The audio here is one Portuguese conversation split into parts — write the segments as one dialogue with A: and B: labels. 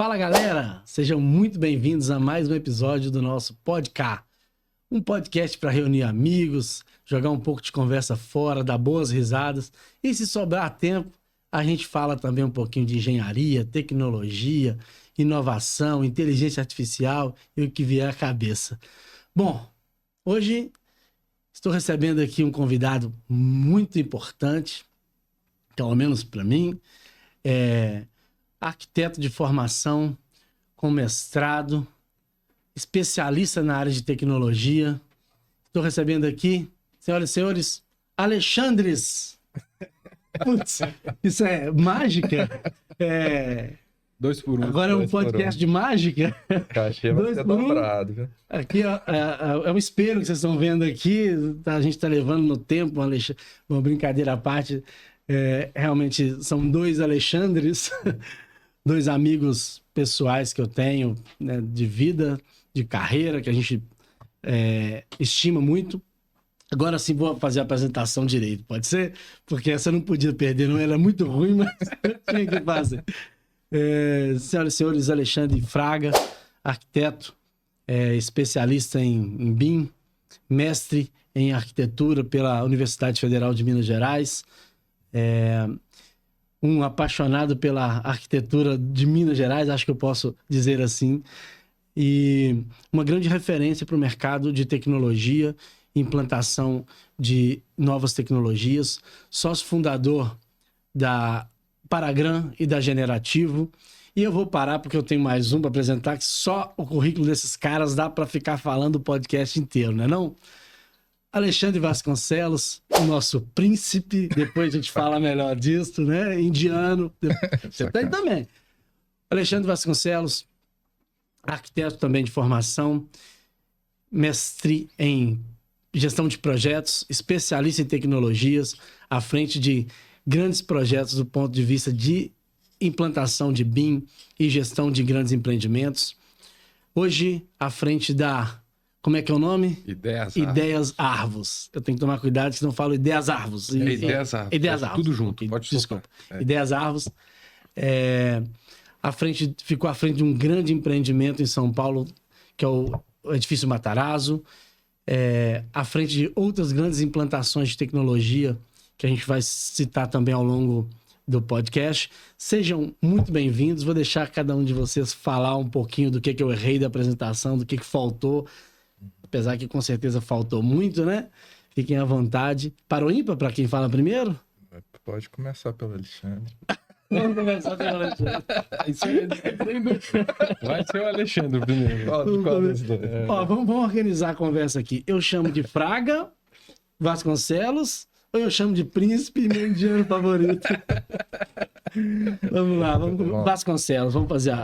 A: Fala galera, sejam muito bem-vindos a mais um episódio do nosso Podcast. Um podcast para reunir amigos, jogar um pouco de conversa fora, dar boas risadas e se sobrar tempo, a gente fala também um pouquinho de engenharia, tecnologia, inovação, inteligência artificial e o que vier à cabeça. Bom, hoje estou recebendo aqui um convidado muito importante, pelo menos para mim, arquiteto de formação, com mestrado, especialista na área de tecnologia. Estou recebendo aqui, senhoras e senhores, Alexandres. Putz, isso é mágica?
B: Dois por um.
A: Agora é um podcast de mágica.
B: Cachê vai ser dobrado, viu?
A: Aqui ó, é um espelho que vocês estão vendo aqui. A gente está levando no tempo, uma brincadeira à parte. Realmente são dois Alexandres, dois amigos pessoais que eu tenho, né, de vida, de carreira, que a gente estima muito. Agora sim vou fazer a apresentação direito, pode ser? Porque essa eu não podia perder, não era muito ruim, mas eu tinha que fazer. Senhoras e senhores, Alexandre Fraga, arquiteto, especialista em BIM, mestre em arquitetura pela Universidade Federal de Minas Gerais, um apaixonado pela arquitetura de Minas Gerais, acho que eu posso dizer assim, e uma grande referência para o mercado de tecnologia, implantação de novas tecnologias, sócio fundador da Paragram e da Generativo. E eu vou parar porque eu tenho mais um para apresentar, que só o currículo desses caras dá para ficar falando o podcast inteiro, não é não? Alexandre Vasconcelos, o nosso príncipe, depois a gente fala melhor disso, né? Indiano, você tem também. Alexandre Vasconcelos, arquiteto também de formação, mestre em gestão de projetos, especialista em tecnologias, à frente de grandes projetos do ponto de vista de implantação de BIM e gestão de grandes empreendimentos. Hoje, à frente da... Como é que é o nome? Ideias Arvos. Eu tenho que tomar cuidado, senão eu falo Ideias Arvos.
B: Ideias Arvos.
A: Ideias Arvos.
B: Tudo junto, pode
A: desculpa. Ideias Arvos. Ficou à frente de um grande empreendimento em São Paulo, que é o Edifício Matarazzo. À frente de outras grandes implantações de tecnologia que a gente vai citar também ao longo do podcast. Sejam muito bem-vindos. Vou deixar cada um de vocês falar um pouquinho do que eu errei da apresentação, do que faltou. Apesar que com certeza faltou muito, né? Fiquem à vontade. Para o ímpar, para quem fala primeiro?
B: Pode começar pelo Alexandre.
A: Vamos começar pelo Alexandre.
B: Vai ser o Alexandre primeiro.
A: Vamos organizar a conversa aqui. Eu chamo de Fraga, Vasconcelos, ou eu chamo de Príncipe, meu indiano favorito? Vamos lá, Vasconcelos. Vamos fazer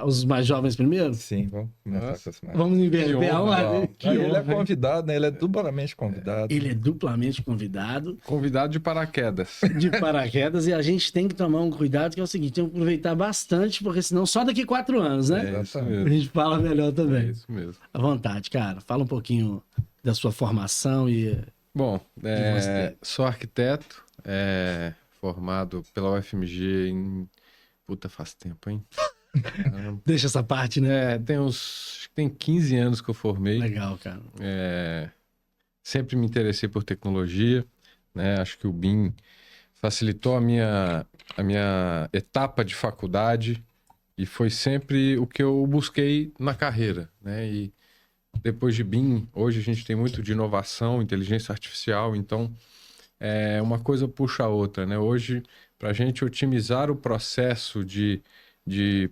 A: os mais jovens primeiro?
B: Sim, vamos começar com
A: Vamos inverter a ordem.
B: Ele é convidado, né? Ele é duplamente convidado.
A: Ele é duplamente convidado.
B: Convidado de paraquedas.
A: De paraquedas, e a gente tem que tomar um cuidado, que é o seguinte, tem que aproveitar bastante, porque senão só daqui 4 anos, né?
B: É isso mesmo.
A: A gente fala melhor também.
B: É isso mesmo.
A: À vontade, cara. Fala um pouquinho da sua formação e...
B: Bom, sou arquiteto, formado pela UFMG em... Puta, faz tempo, hein?
A: Deixa essa parte, né?
B: Tem 15 anos que eu formei.
A: Legal, cara.
B: Sempre me interessei por tecnologia, né? Acho que o BIM facilitou a minha etapa de faculdade e foi sempre o que eu busquei na carreira, né? E depois de BIM, hoje a gente tem muito de inovação, inteligência artificial, então uma coisa puxa a outra, né? Hoje, para a gente otimizar o processo de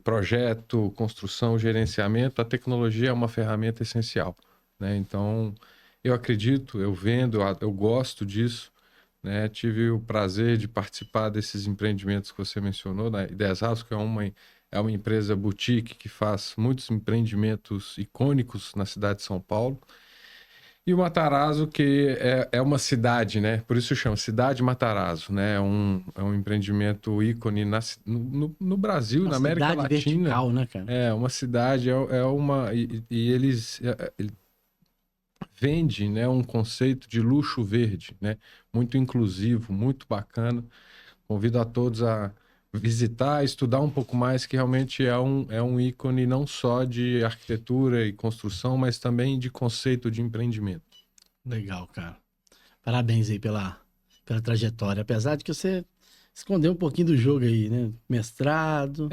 B: projeto, construção, gerenciamento, a tecnologia é uma ferramenta essencial, né? Então, eu acredito, eu vendo, eu gosto disso, né? Tive o prazer de participar desses empreendimentos que você mencionou, né? Ideias Arvos, que é uma empresa boutique que faz muitos empreendimentos icônicos na cidade de São Paulo. E o Matarazzo, que é uma cidade, né? Por isso chama Cidade Matarazzo, né? É um empreendimento ícone no Brasil, na América Latina.
A: Cidade vertical, né, cara?
B: É uma cidade, e eles vendem, né, um conceito de luxo verde, né? Muito inclusivo, muito bacana. Convido a todos a visitar, estudar um pouco mais, que realmente é um ícone não só de arquitetura e construção, mas também de conceito de empreendimento.
A: Legal, cara. Parabéns aí pela trajetória. Apesar de que você escondeu um pouquinho do jogo aí, né? Mestrado,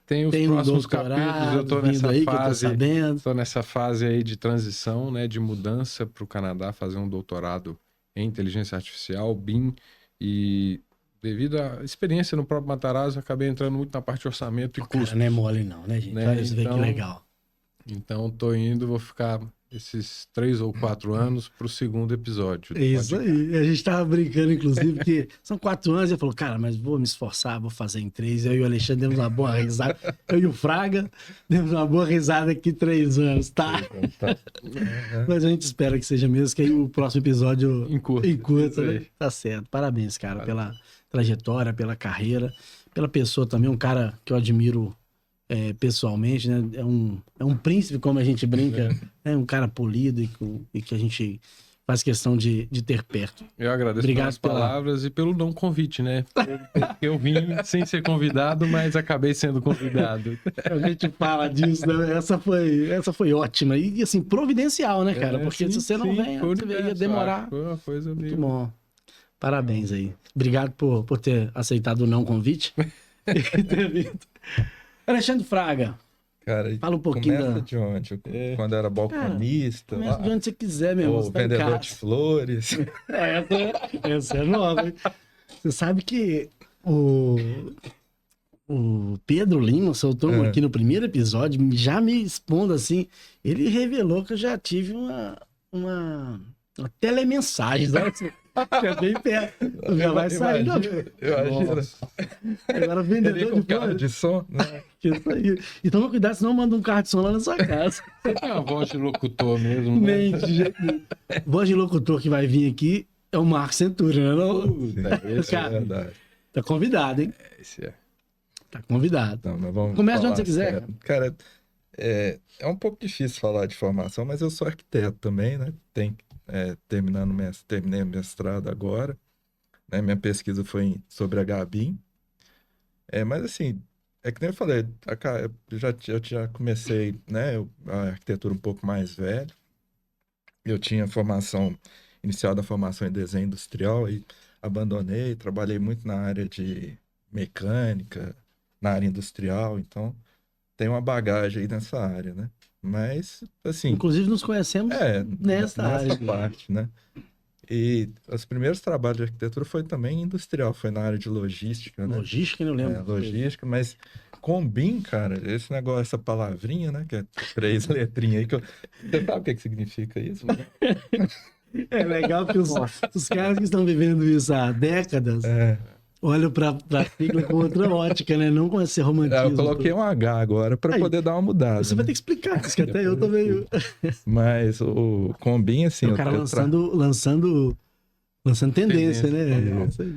B: Tem os
A: tem um
B: próximos
A: doutorado
B: capítulos, eu tô
A: vindo
B: nessa
A: aí,
B: fase,
A: que eu tô sabendo.
B: tô nessa fase aí de transição, né, de mudança para o Canadá, fazer um doutorado em inteligência artificial, BIM, e devido à experiência no próprio Matarazzo, eu acabei entrando muito na parte de orçamento e
A: O cara
B: custos,
A: não é mole não, né, gente?
B: né?
A: Olha, você vê que legal.
B: Então tô indo, vou ficar esses 3 ou 4 anos pro segundo episódio do
A: É isso
B: podcast.
A: aí. A gente tava brincando, inclusive, que são 4 anos. E eu falou, cara, mas vou me esforçar, vou fazer em 3. Eu e o Alexandre demos uma boa risada. Eu e o Fraga demos uma boa risada aqui 3 anos, tá? Mas a gente espera que seja mesmo, que aí o próximo episódio
B: Encurta,
A: encurta,
B: isso
A: né?
B: aí.
A: Tá certo. Parabéns, cara, pela trajetória, pela carreira, pela pessoa também, um cara que eu admiro pessoalmente, né? É um príncipe, como a gente brinca, é um cara polido e que a gente faz questão de ter perto.
B: Eu agradeço
A: Obrigado
B: pelas palavras e pelo não convite, né? Eu vim sem ser convidado, mas acabei sendo convidado.
A: A gente fala disso, né? Essa foi ótima. E assim, providencial, né, cara? Porque
B: Sim,
A: se você não
B: sim,
A: vem,
B: foi o
A: você ia
B: universo,
A: demorar.
B: acho. Foi uma coisa
A: Muito
B: meio...
A: bom. Parabéns aí. Obrigado por ter aceitado o não convite e ter vindo. Alexandre Fraga,
C: Cara,
A: fala um pouquinho
C: começa
A: da...
C: de onde? Quando era balconista,
A: Começa de
C: lá,
A: onde você quiser mesmo.
C: ou
A: Você tá em
C: vendedor
A: casa.
C: de flores.
A: Essa é nova, hein? Você sabe que o Pedro Lima soltou aqui no primeiro episódio, já me expondo assim, ele revelou que eu já tive uma telemensagem, sabe? Já bem perto. Já vai sair. Não.
C: Imagina.
A: Agora
C: Ele
A: vendedor
C: com
A: de
C: carro
A: flores.
C: de som, né?
A: Isso aí. E toma cuidado, senão manda um carro de som lá na sua casa.
B: Você tem a voz de locutor mesmo, né?
A: Nem de jeito nenhum. Voz de locutor que vai vir aqui é o Marcos Centurion, não?
B: Esse
C: É verdade.
A: Tá convidado, hein?
B: esse é.
A: Tá convidado.
C: Não, mas vamos
A: Começa de
C: falar
A: onde você quiser.
C: sério. Cara, é um pouco difícil falar de formação, mas eu sou arquiteto também, né? Terminei o mestrado agora, né? Minha pesquisa foi sobre HBIM. Mas assim, é que nem eu falei, eu já comecei, né, a arquitetura um pouco mais velho. Eu tinha inicial da formação em desenho industrial e abandonei, trabalhei muito na área de mecânica, na área industrial, então tem uma bagagem aí nessa área, né? Mas, assim,
A: Inclusive, nos conhecemos nessa área.
C: parte, né? E os primeiros trabalhos de arquitetura foi também industrial, foi na área de logística, né?
A: Logística, eu lembro.
C: Logística, mas com BIM, cara, esse negócio, essa palavrinha, né? Que é 3 letrinhas aí, você sabe o que significa isso?
A: É legal que os caras que estão vivendo isso há décadas olham pra sigla com outra ótica, né? Não com esse romantismo.
C: Eu coloquei um H agora para poder dar uma mudada.
A: Você vai ter que explicar, porque até eu tô meio...
C: Mas o Combin, assim...
A: O cara lançando tendência, né?
C: Isso aí.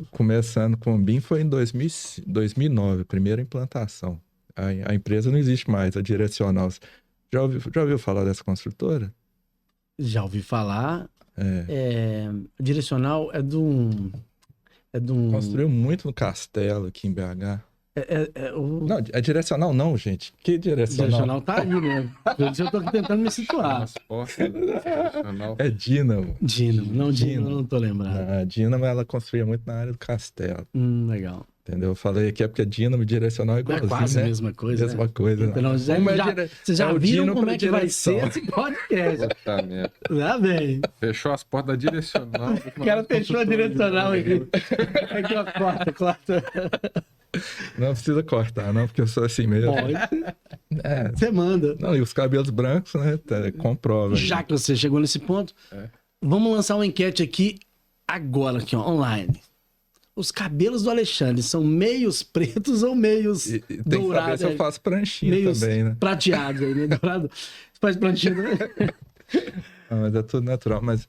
C: Começando com o BIM foi em 2009, a primeira implantação. A empresa não existe mais, a Direcional. Já ouviu falar dessa construtora?
A: Já ouvi falar. Direcional é de um...
C: Construiu muito no Castelo aqui em BH. Não, é Direcional não, gente. Que Direcional?
A: Direcional tá aí, né? Por isso eu tô aqui tentando me situar.
C: É Dínamo.
A: Dínamo, não tô lembrado.
C: A Dínamo, ela construía muito na área do Castelo.
A: Legal.
C: Entendeu? Eu falei aqui porque Dínamo e Direcional é igualzinho,
A: quase
C: né?
A: a mesma coisa,
C: Mesma coisa, né?
A: Então, vocês já viram como é que vai ser esse podcast? Já bem.
B: Fechou as portas da Direcional.
A: O cara fechou a Direcional aqui. Aqui, ó, corta.
C: Não precisa cortar, não, porque eu sou assim mesmo.
A: Pode. Você manda.
C: Não, e os cabelos brancos, né? Comprova.
A: Já que você chegou nesse ponto, vamos lançar uma enquete aqui agora, aqui, ó, online. Os cabelos do Alexandre são meios pretos ou meios
C: dourados?
A: Tem
C: que saber se eu faço pranchinha
A: meios
C: também, né?
A: prateados aí, né? Dourado. Você faz pranchinha também?
C: Não, mas é tudo natural. Mas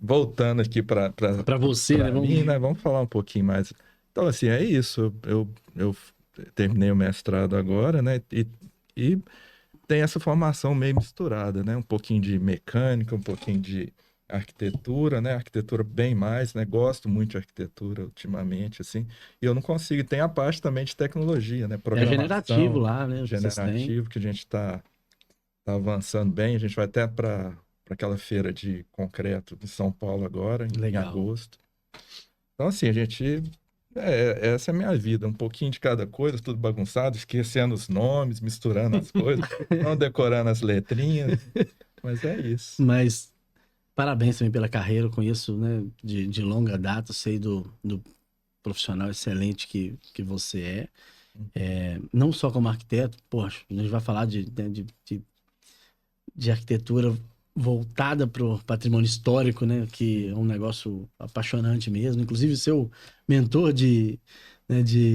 C: voltando aqui para
A: você, né?
C: Mim, né? Vamos falar um pouquinho mais. Então, assim, é isso. Eu terminei o mestrado agora, né? E tem essa formação meio misturada, né? Um pouquinho de mecânica, um pouquinho de arquitetura, né? Arquitetura bem mais, né? Gosto muito de arquitetura ultimamente, assim. E eu não consigo. Tem a parte também de tecnologia, né?
A: É generativo
C: Programação,
A: lá, né? O que vocês têm.
C: generativo, que a gente está avançando bem. A gente vai até para aquela feira de concreto de São Paulo agora, em
A: Legal.
C: agosto. Então, assim, a gente... essa é a minha vida, um pouquinho de cada coisa, tudo bagunçado, esquecendo os nomes, misturando as coisas, não decorando as letrinhas, mas é isso.
A: Mas parabéns também pela carreira, eu conheço, né, de longa data, sei do profissional excelente que você é. Não só como arquiteto, poxa, a gente vai falar de arquitetura voltada para o patrimônio histórico, né, que é um negócio apaixonante mesmo. Inclusive, seu mentor de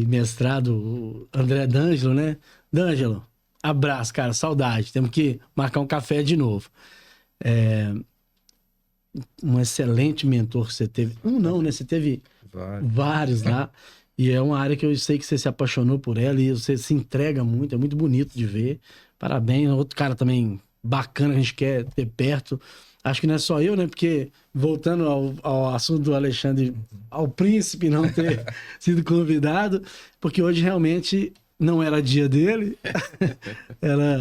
A: mestrado, o André D'Angelo, né? D'Angelo, abraço, cara, saudade. Temos que marcar um café de novo. Um excelente mentor que você teve. Não, né? Você teve vários lá. E é uma área que eu sei que você se apaixonou por ela e você se entrega muito, é muito bonito de ver. Parabéns. Outro cara também bacana que a gente quer ter perto. Acho que não é só eu, né? Porque, voltando ao assunto do Alexandre, ao príncipe não ter sido convidado, porque hoje realmente não era dia dele.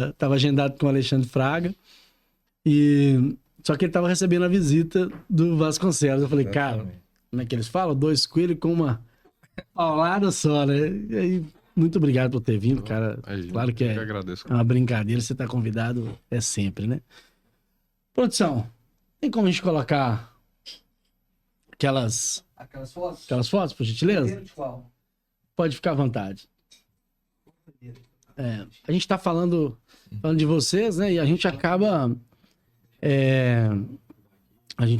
A: Estava agendado com o Alexandre Fraga. Só que ele estava recebendo a visita do Vasconcelos. Eu falei, cara, como é que eles falam? 2 coelhos com uma paulada só, né? E aí, muito obrigado por ter vindo, cara. Claro que é uma brincadeira, você tá convidado, é sempre, né? Produção, tem como a gente colocar aquelas fotos, por gentileza? Pode ficar à vontade. A gente tá falando de vocês, né? E a gente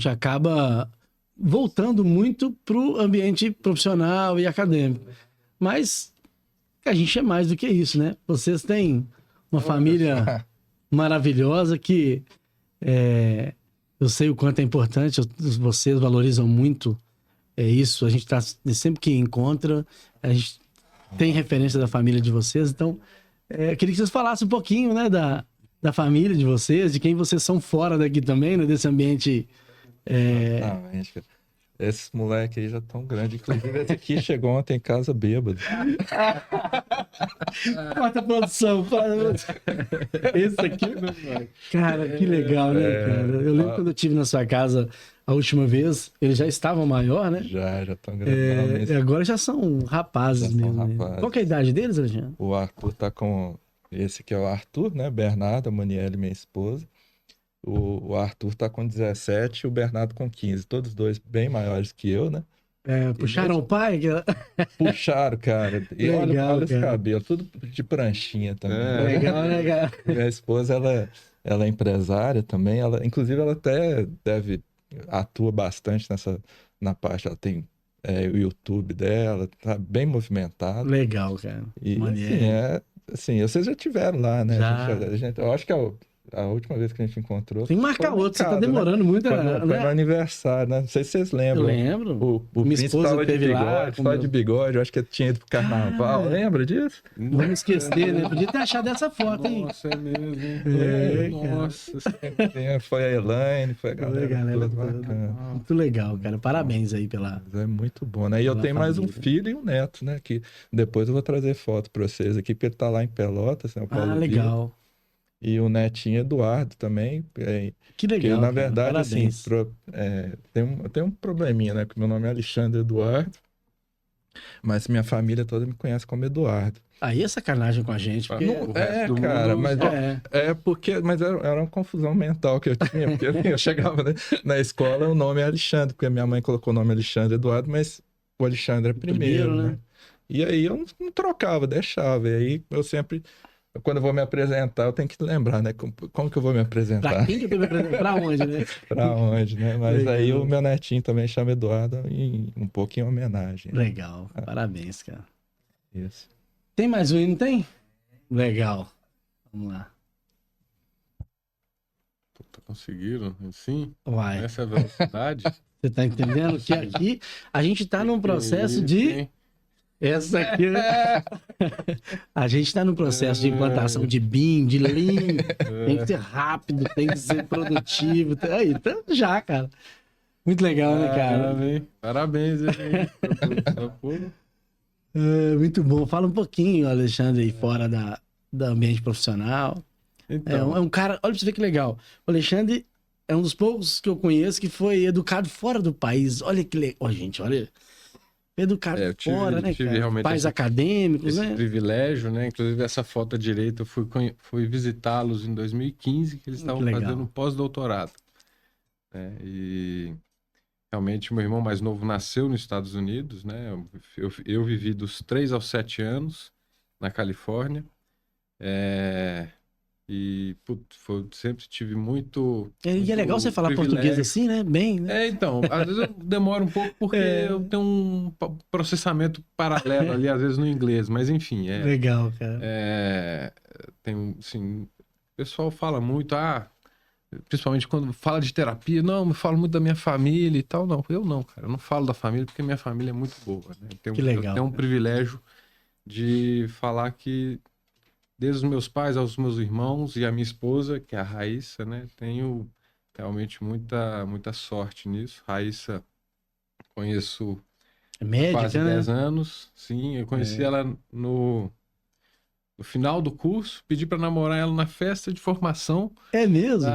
A: acaba voltando muito pro ambiente profissional e acadêmico. Mas a gente é mais do que isso, né? Vocês têm uma família maravilhosa que eu sei o quanto é importante, vocês valorizam muito isso. A gente tá sempre que encontra, a gente tem referência da família de vocês. Então, queria que vocês falassem um pouquinho, né, da família de vocês, de quem vocês são fora daqui também, né, desse ambiente.
C: Exatamente, cara. Esses moleques aí já estão grandes. Inclusive, esse aqui chegou ontem em casa bêbado.
A: Quarta produção. Esse aqui, cara, que legal, né, cara? Eu lembro quando eu estive na sua casa a última vez, eles já estavam maior, né?
C: Já estão grandes.
A: Agora já são rapazes
C: Já são
A: mesmo.
C: rapazes.
A: Qual que é a idade deles, Alexandre?
C: O Arthur tá com... Esse aqui é o Arthur, né? Bernardo, a Maniele, minha esposa. O Arthur tá com 17 e o Bernardo com 15. Todos dois bem maiores que eu, né?
A: Puxaram o pai?
C: Puxaram, cara. E
A: Legal,
C: olha esse
A: cara.
C: cabelo, tudo de pranchinha também.
A: Legal, né, cara?
C: Minha esposa, ela é empresária também. Inclusive, ela até atua bastante na parte. Ela tem o YouTube dela, tá bem movimentado.
A: Legal, cara.
C: E
A: Maneiro.
C: assim, vocês já tiveram lá, né?
A: Já.
C: Eu acho que a última vez que a gente encontrou.
A: Tem que marcar
C: foi no
A: outro, você tá
C: mercado, né?
A: demorando muito.
C: Foi no aniversário, né? Não sei se vocês
A: Eu
C: lembram.
A: lembro.
C: O
A: Minha
C: príncipe
A: esposa
C: tava de
A: teve lá.
C: bigode, só de bigode. Eu acho que ele tinha ido pro carnaval. Lembra disso?
A: Vamos esquecer, né? Podia ter achado essa foto, hein?
B: Nossa, é mesmo, hein?
A: Cara.
B: Nossa.
C: Foi a Elaine, foi a galera toda
A: toda.
C: bacana.
A: Muito legal, cara. Parabéns aí pela...
C: Mas é muito bom, né? E eu
A: Pela
C: tenho mais um
A: família.
C: filho e um neto, né? Que depois eu vou trazer foto pra vocês aqui, porque ele tá lá em Pelotas, né? O Paulo Vitor.
A: legal.
C: E o netinho Eduardo também.
A: Que
C: Porque,
A: legal.
C: na
A: cara.
C: verdade, assim,
A: Parabéns.
C: tem um probleminha, né? Que meu nome é Alexandre Eduardo, mas minha família toda me conhece como Eduardo.
A: Aí é sacanagem com a gente, porque...
B: O resto do
C: cara,
B: mundo-
C: mas mas era uma confusão mental que eu tinha, porque assim, eu chegava na escola, o nome é Alexandre, porque minha mãe colocou o nome Alexandre Eduardo, mas o Alexandre é primeiro, né? E aí eu não trocava, deixava. E aí eu sempre, quando eu vou me apresentar, eu tenho que lembrar, né? Como que eu vou me
A: Pra
C: apresentar?
A: quem que eu tô me apresentando? Pra onde, né?
C: Pra onde, né? Mas
A: Legal.
C: aí o meu netinho também chama Eduardo, um pouco em homenagem.
A: Legal. Parabéns, cara.
C: Isso.
A: Tem mais um aí, não tem? Legal. Vamos lá.
B: Puta, conseguiram? Sim?
A: Vai.
B: Essa é a velocidade?
A: Você tá entendendo que aqui a gente tá num processo de... Essa aqui... A gente está no processo de implantação de BIM, de Lean. Tem que ser rápido, tem que ser produtivo. Aí, tá já, cara. Muito legal, né, cara?
B: Parabéns, hein?
A: Muito bom. Fala um pouquinho, Alexandre, aí fora do ambiente profissional.
B: Então,
A: É um cara... Olha pra você ver que legal. O Alexandre é um dos poucos que eu conheço que foi educado fora do país. Olha que legal. Gente, olha... Educado
B: eu tive,
A: fora, né,
B: tive
A: cara?
B: realmente
A: Pais acadêmicos,
B: esse
A: né?
B: privilégio, né? Inclusive, essa foto à direita, eu fui visitá-los em 2015, que eles estavam
A: legal.
B: fazendo um pós-doutorado. Né? E realmente, meu irmão mais novo nasceu nos Estados Unidos, né? Eu vivi dos 3 aos 7 anos na Califórnia. E putz, sempre tive muito.
A: E é legal você falar
B: privilégio.
A: português assim, né? Bem, né?
B: Então, às vezes eu demoro um pouco porque eu tenho um processamento paralelo ali, às vezes no inglês, mas enfim.
A: Legal, cara.
B: Tem, assim, o pessoal fala muito, principalmente quando fala de terapia, não, eu falo muito da minha família e tal. Não, eu não, cara, eu não falo da família porque minha família é muito boa, né?
A: Que legal,
B: eu tenho um privilégio de falar que desde os meus pais aos meus irmãos e a minha esposa, que é a Raíssa, né? Tenho realmente muita sorte nisso. Raíssa, conheço há
A: médica,
B: quase
A: né?
B: 10 anos. Sim, eu conheci ela no final do curso, pedi para namorar ela na festa de formação
A: É mesmo?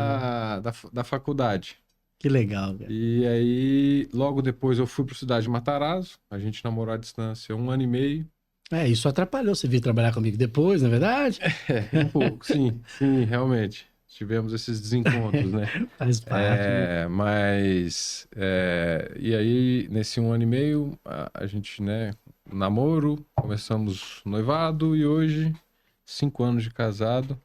B: da faculdade.
A: Que legal, cara.
B: E aí, logo depois eu fui para a cidade de Matarazzo, a gente namorou à distância 1 ano e meio.
A: Isso atrapalhou você vir trabalhar comigo depois, na é verdade?
B: Um pouco, sim, realmente. Tivemos esses desencontros, né?
A: Faz parte. Né?
B: Mas, e aí, nesse 1 ano e meio, a gente, né, namoro, começamos noivado e hoje, 5 anos de casado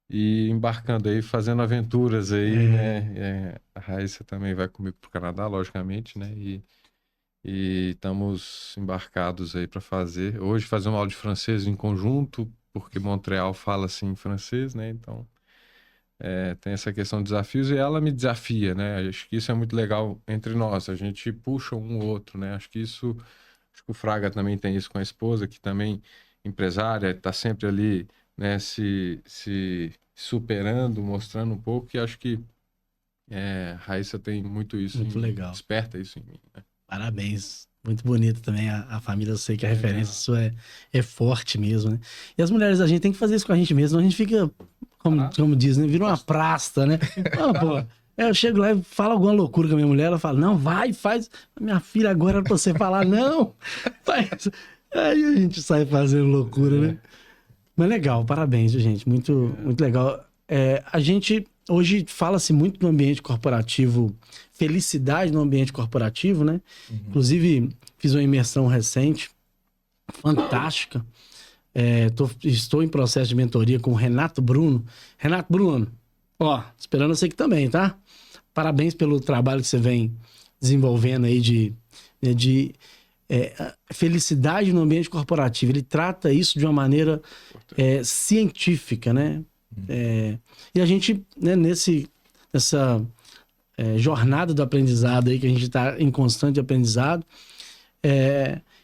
B: e embarcando aí, fazendo aventuras aí, né? A Raíssa também vai comigo pro Canadá, logicamente, né? E estamos embarcados aí para hoje fazer uma aula de francês em conjunto, porque Montreal fala assim francês, né? Então, tem essa questão de desafios e ela me desafia, né? Acho que isso é muito legal entre nós, a gente puxa um ou outro, né? Acho que o Fraga também tem isso com a esposa, que também empresária, está sempre ali, né? Se superando, mostrando um pouco, e acho que Raíssa tem muito isso,
A: muito legal.
B: Desperta isso em mim, né?
A: Parabéns. Muito bonito também a família. Eu sei que a referência sua é forte mesmo, né? E as mulheres, a gente tem que fazer isso com a gente mesmo, senão a gente fica, como diz, né? Vira uma prasta, né? Pô, eu chego lá e falo alguma loucura com a minha mulher, ela fala, não, vai, faz. Minha filha, agora era pra você falar, não, faz. Aí a gente sai fazendo loucura, né? Mas legal, parabéns, gente. Muito legal. A gente hoje fala-se muito no ambiente corporativo, felicidade no ambiente corporativo, né? Inclusive, fiz uma imersão recente, fantástica. Estou em processo de mentoria com o Renato Bruno. Renato Bruno, esperando você aqui também, tá? Parabéns pelo trabalho que você vem desenvolvendo aí de felicidade no ambiente corporativo. Ele trata isso de uma maneira científica, né? E a gente, né, nessa jornada do aprendizado aí, que a gente está em constante aprendizado,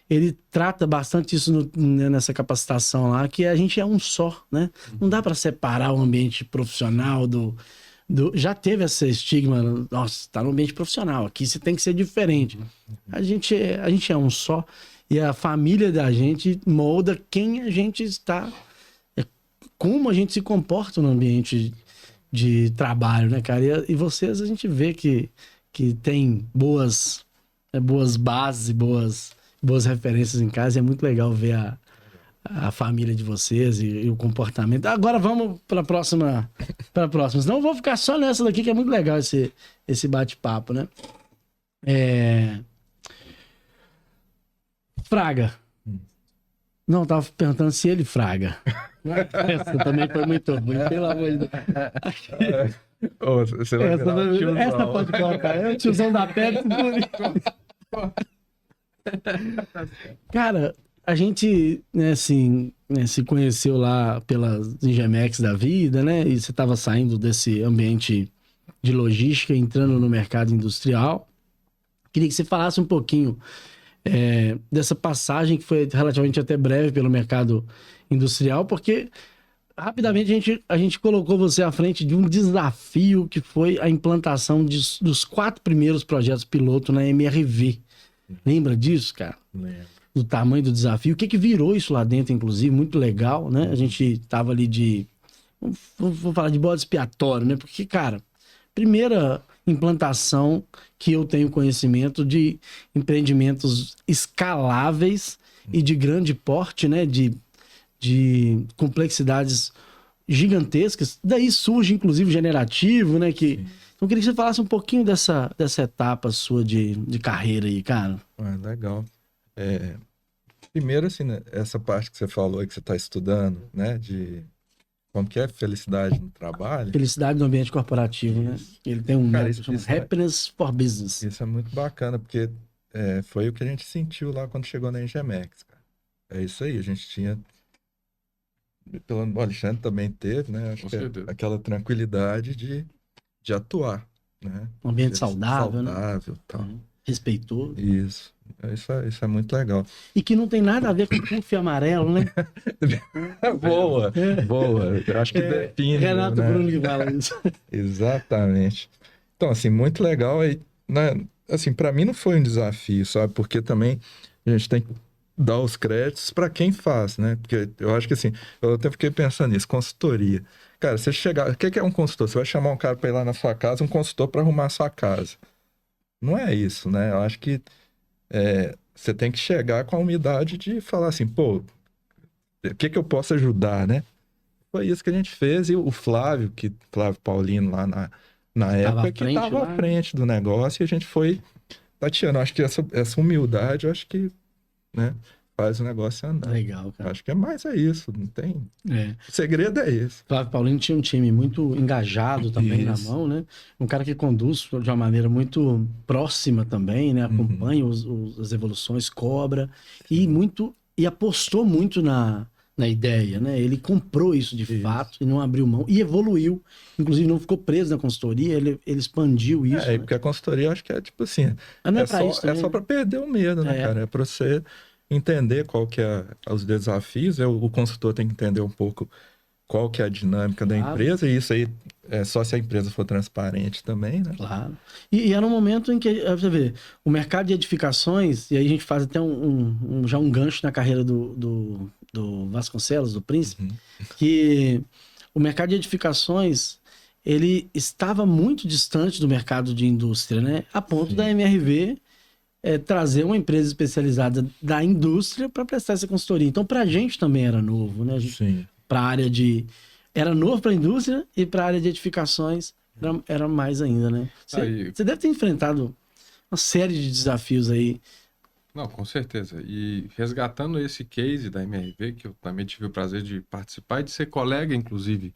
A: ele trata bastante isso nessa capacitação lá, que a gente é um só, né? Não dá para separar o ambiente profissional já teve esse estigma, nossa, tá no ambiente profissional, aqui você tem que ser diferente. A gente é um só, e a família da gente molda quem a gente está, como a gente se comporta no ambiente de trabalho, né, cara? E vocês, a gente vê que tem boas bases, boas referências em casa, e é muito legal ver a família de vocês e o comportamento. Agora vamos para a próxima. Senão eu vou ficar só nessa daqui, que é muito legal esse bate-papo, né? Fraga. Não, eu tava perguntando se ele fraga. Essa também foi muito ruim, pelo amor de Deus.
C: Você vai virar um tiozão.
A: Essa pode colocar. É o tiozão da Pepsi. Cara, a gente, né, assim, né, se conheceu lá pelas Engemex da vida, né? E você estava saindo desse ambiente de logística, entrando no mercado industrial. Queria que você falasse um pouquinho dessa passagem que foi relativamente até breve pelo mercado industrial, porque rapidamente a gente colocou você à frente de um desafio que foi a implantação dos 4 primeiros projetos piloto na MRV. Lembra disso, cara?
C: Lembro.
A: Do tamanho do desafio. O que que virou isso lá dentro, inclusive? Muito legal, né? A gente tava ali de... Vou falar de bode expiatório, né? Porque, cara, primeira implantação que eu tenho conhecimento de empreendimentos escaláveis e de grande porte, né? De complexidades gigantescas. Daí surge, inclusive, o generativo, né? Que...
C: Sim.
A: Então, eu queria que você falasse um pouquinho dessa etapa sua de carreira aí, cara.
C: Legal. Primeiro, assim, né, essa parte que você falou aí, que você está estudando, né, de como que é felicidade no trabalho.
A: Felicidade no ambiente corporativo, né? Ele tem um
C: Cara,
A: método chamado Happiness for Business.
C: Isso é muito bacana, porque foi o que a gente sentiu lá quando chegou na Engemex, cara. É isso aí, a gente tinha, o Alexandre também teve, né, acho
B: Com
C: que
B: certeza.
C: aquela tranquilidade de atuar, né?
A: Um ambiente
C: De-
A: saudável, né?
C: saudável, tal.
A: Respeitoso.
C: Isso. Isso é muito legal.
A: E que não tem nada a ver com puff amarelo, né?
C: Boa, boa. Eu acho que define,
A: Renato
C: né?
A: Bruno que fala isso.
C: Exatamente. Então, assim, muito legal. Aí, né, assim, para mim não foi um desafio, sabe? Porque também a gente tem que dar os créditos para quem faz, né? Porque eu acho que, assim, eu até fiquei pensando nisso, consultoria. Cara, você chegar... O que é um consultor? Você vai chamar um cara para ir lá na sua casa, um consultor para arrumar a sua casa. Não é isso, né? Eu acho que você tem que chegar com a humildade de falar assim, pô, o que eu posso ajudar, né? Foi isso que a gente fez. E o Flávio Paulino lá na época, que estava à frente do negócio, e a gente foi tateando. Acho que essa humildade, eu acho que, né, faz o negócio andar.
A: Legal, cara.
C: Acho que é isso, não tem...
A: É.
C: O segredo é esse.
A: Flávio Paulino tinha um time muito engajado também na mão, né? Um cara que conduz de uma maneira muito próxima também, né? Acompanha as evoluções, cobra e apostou muito na ideia, né? Ele comprou isso de fato e não abriu mão e evoluiu. Inclusive não ficou preso na consultoria, ele expandiu isso. Né?
C: Porque a consultoria eu acho que é tipo assim,
A: Mas não é pra isso também,
C: só para perder o medo, né, cara? É para você entender qual que é os desafios, o consultor tem que entender um pouco qual que é a dinâmica da empresa, e isso aí é só se a empresa for transparente também, né?
A: Claro. E era um momento em que, você vê, o mercado de edificações, e aí a gente faz até já um gancho na carreira do Vasconcelos, do Príncipe, que o mercado de edificações, ele estava muito distante do mercado de indústria, né? A ponto da MRV trazer uma empresa especializada da indústria para prestar essa consultoria. Então, para a gente também era novo, né?
C: Sim.
A: Para a área de... Era novo para a indústria e para a área de edificações era mais ainda, né? Você deve ter enfrentado uma série de desafios aí.
B: Não, com certeza. E resgatando esse case da MRV, que eu também tive o prazer de participar e de ser colega, inclusive,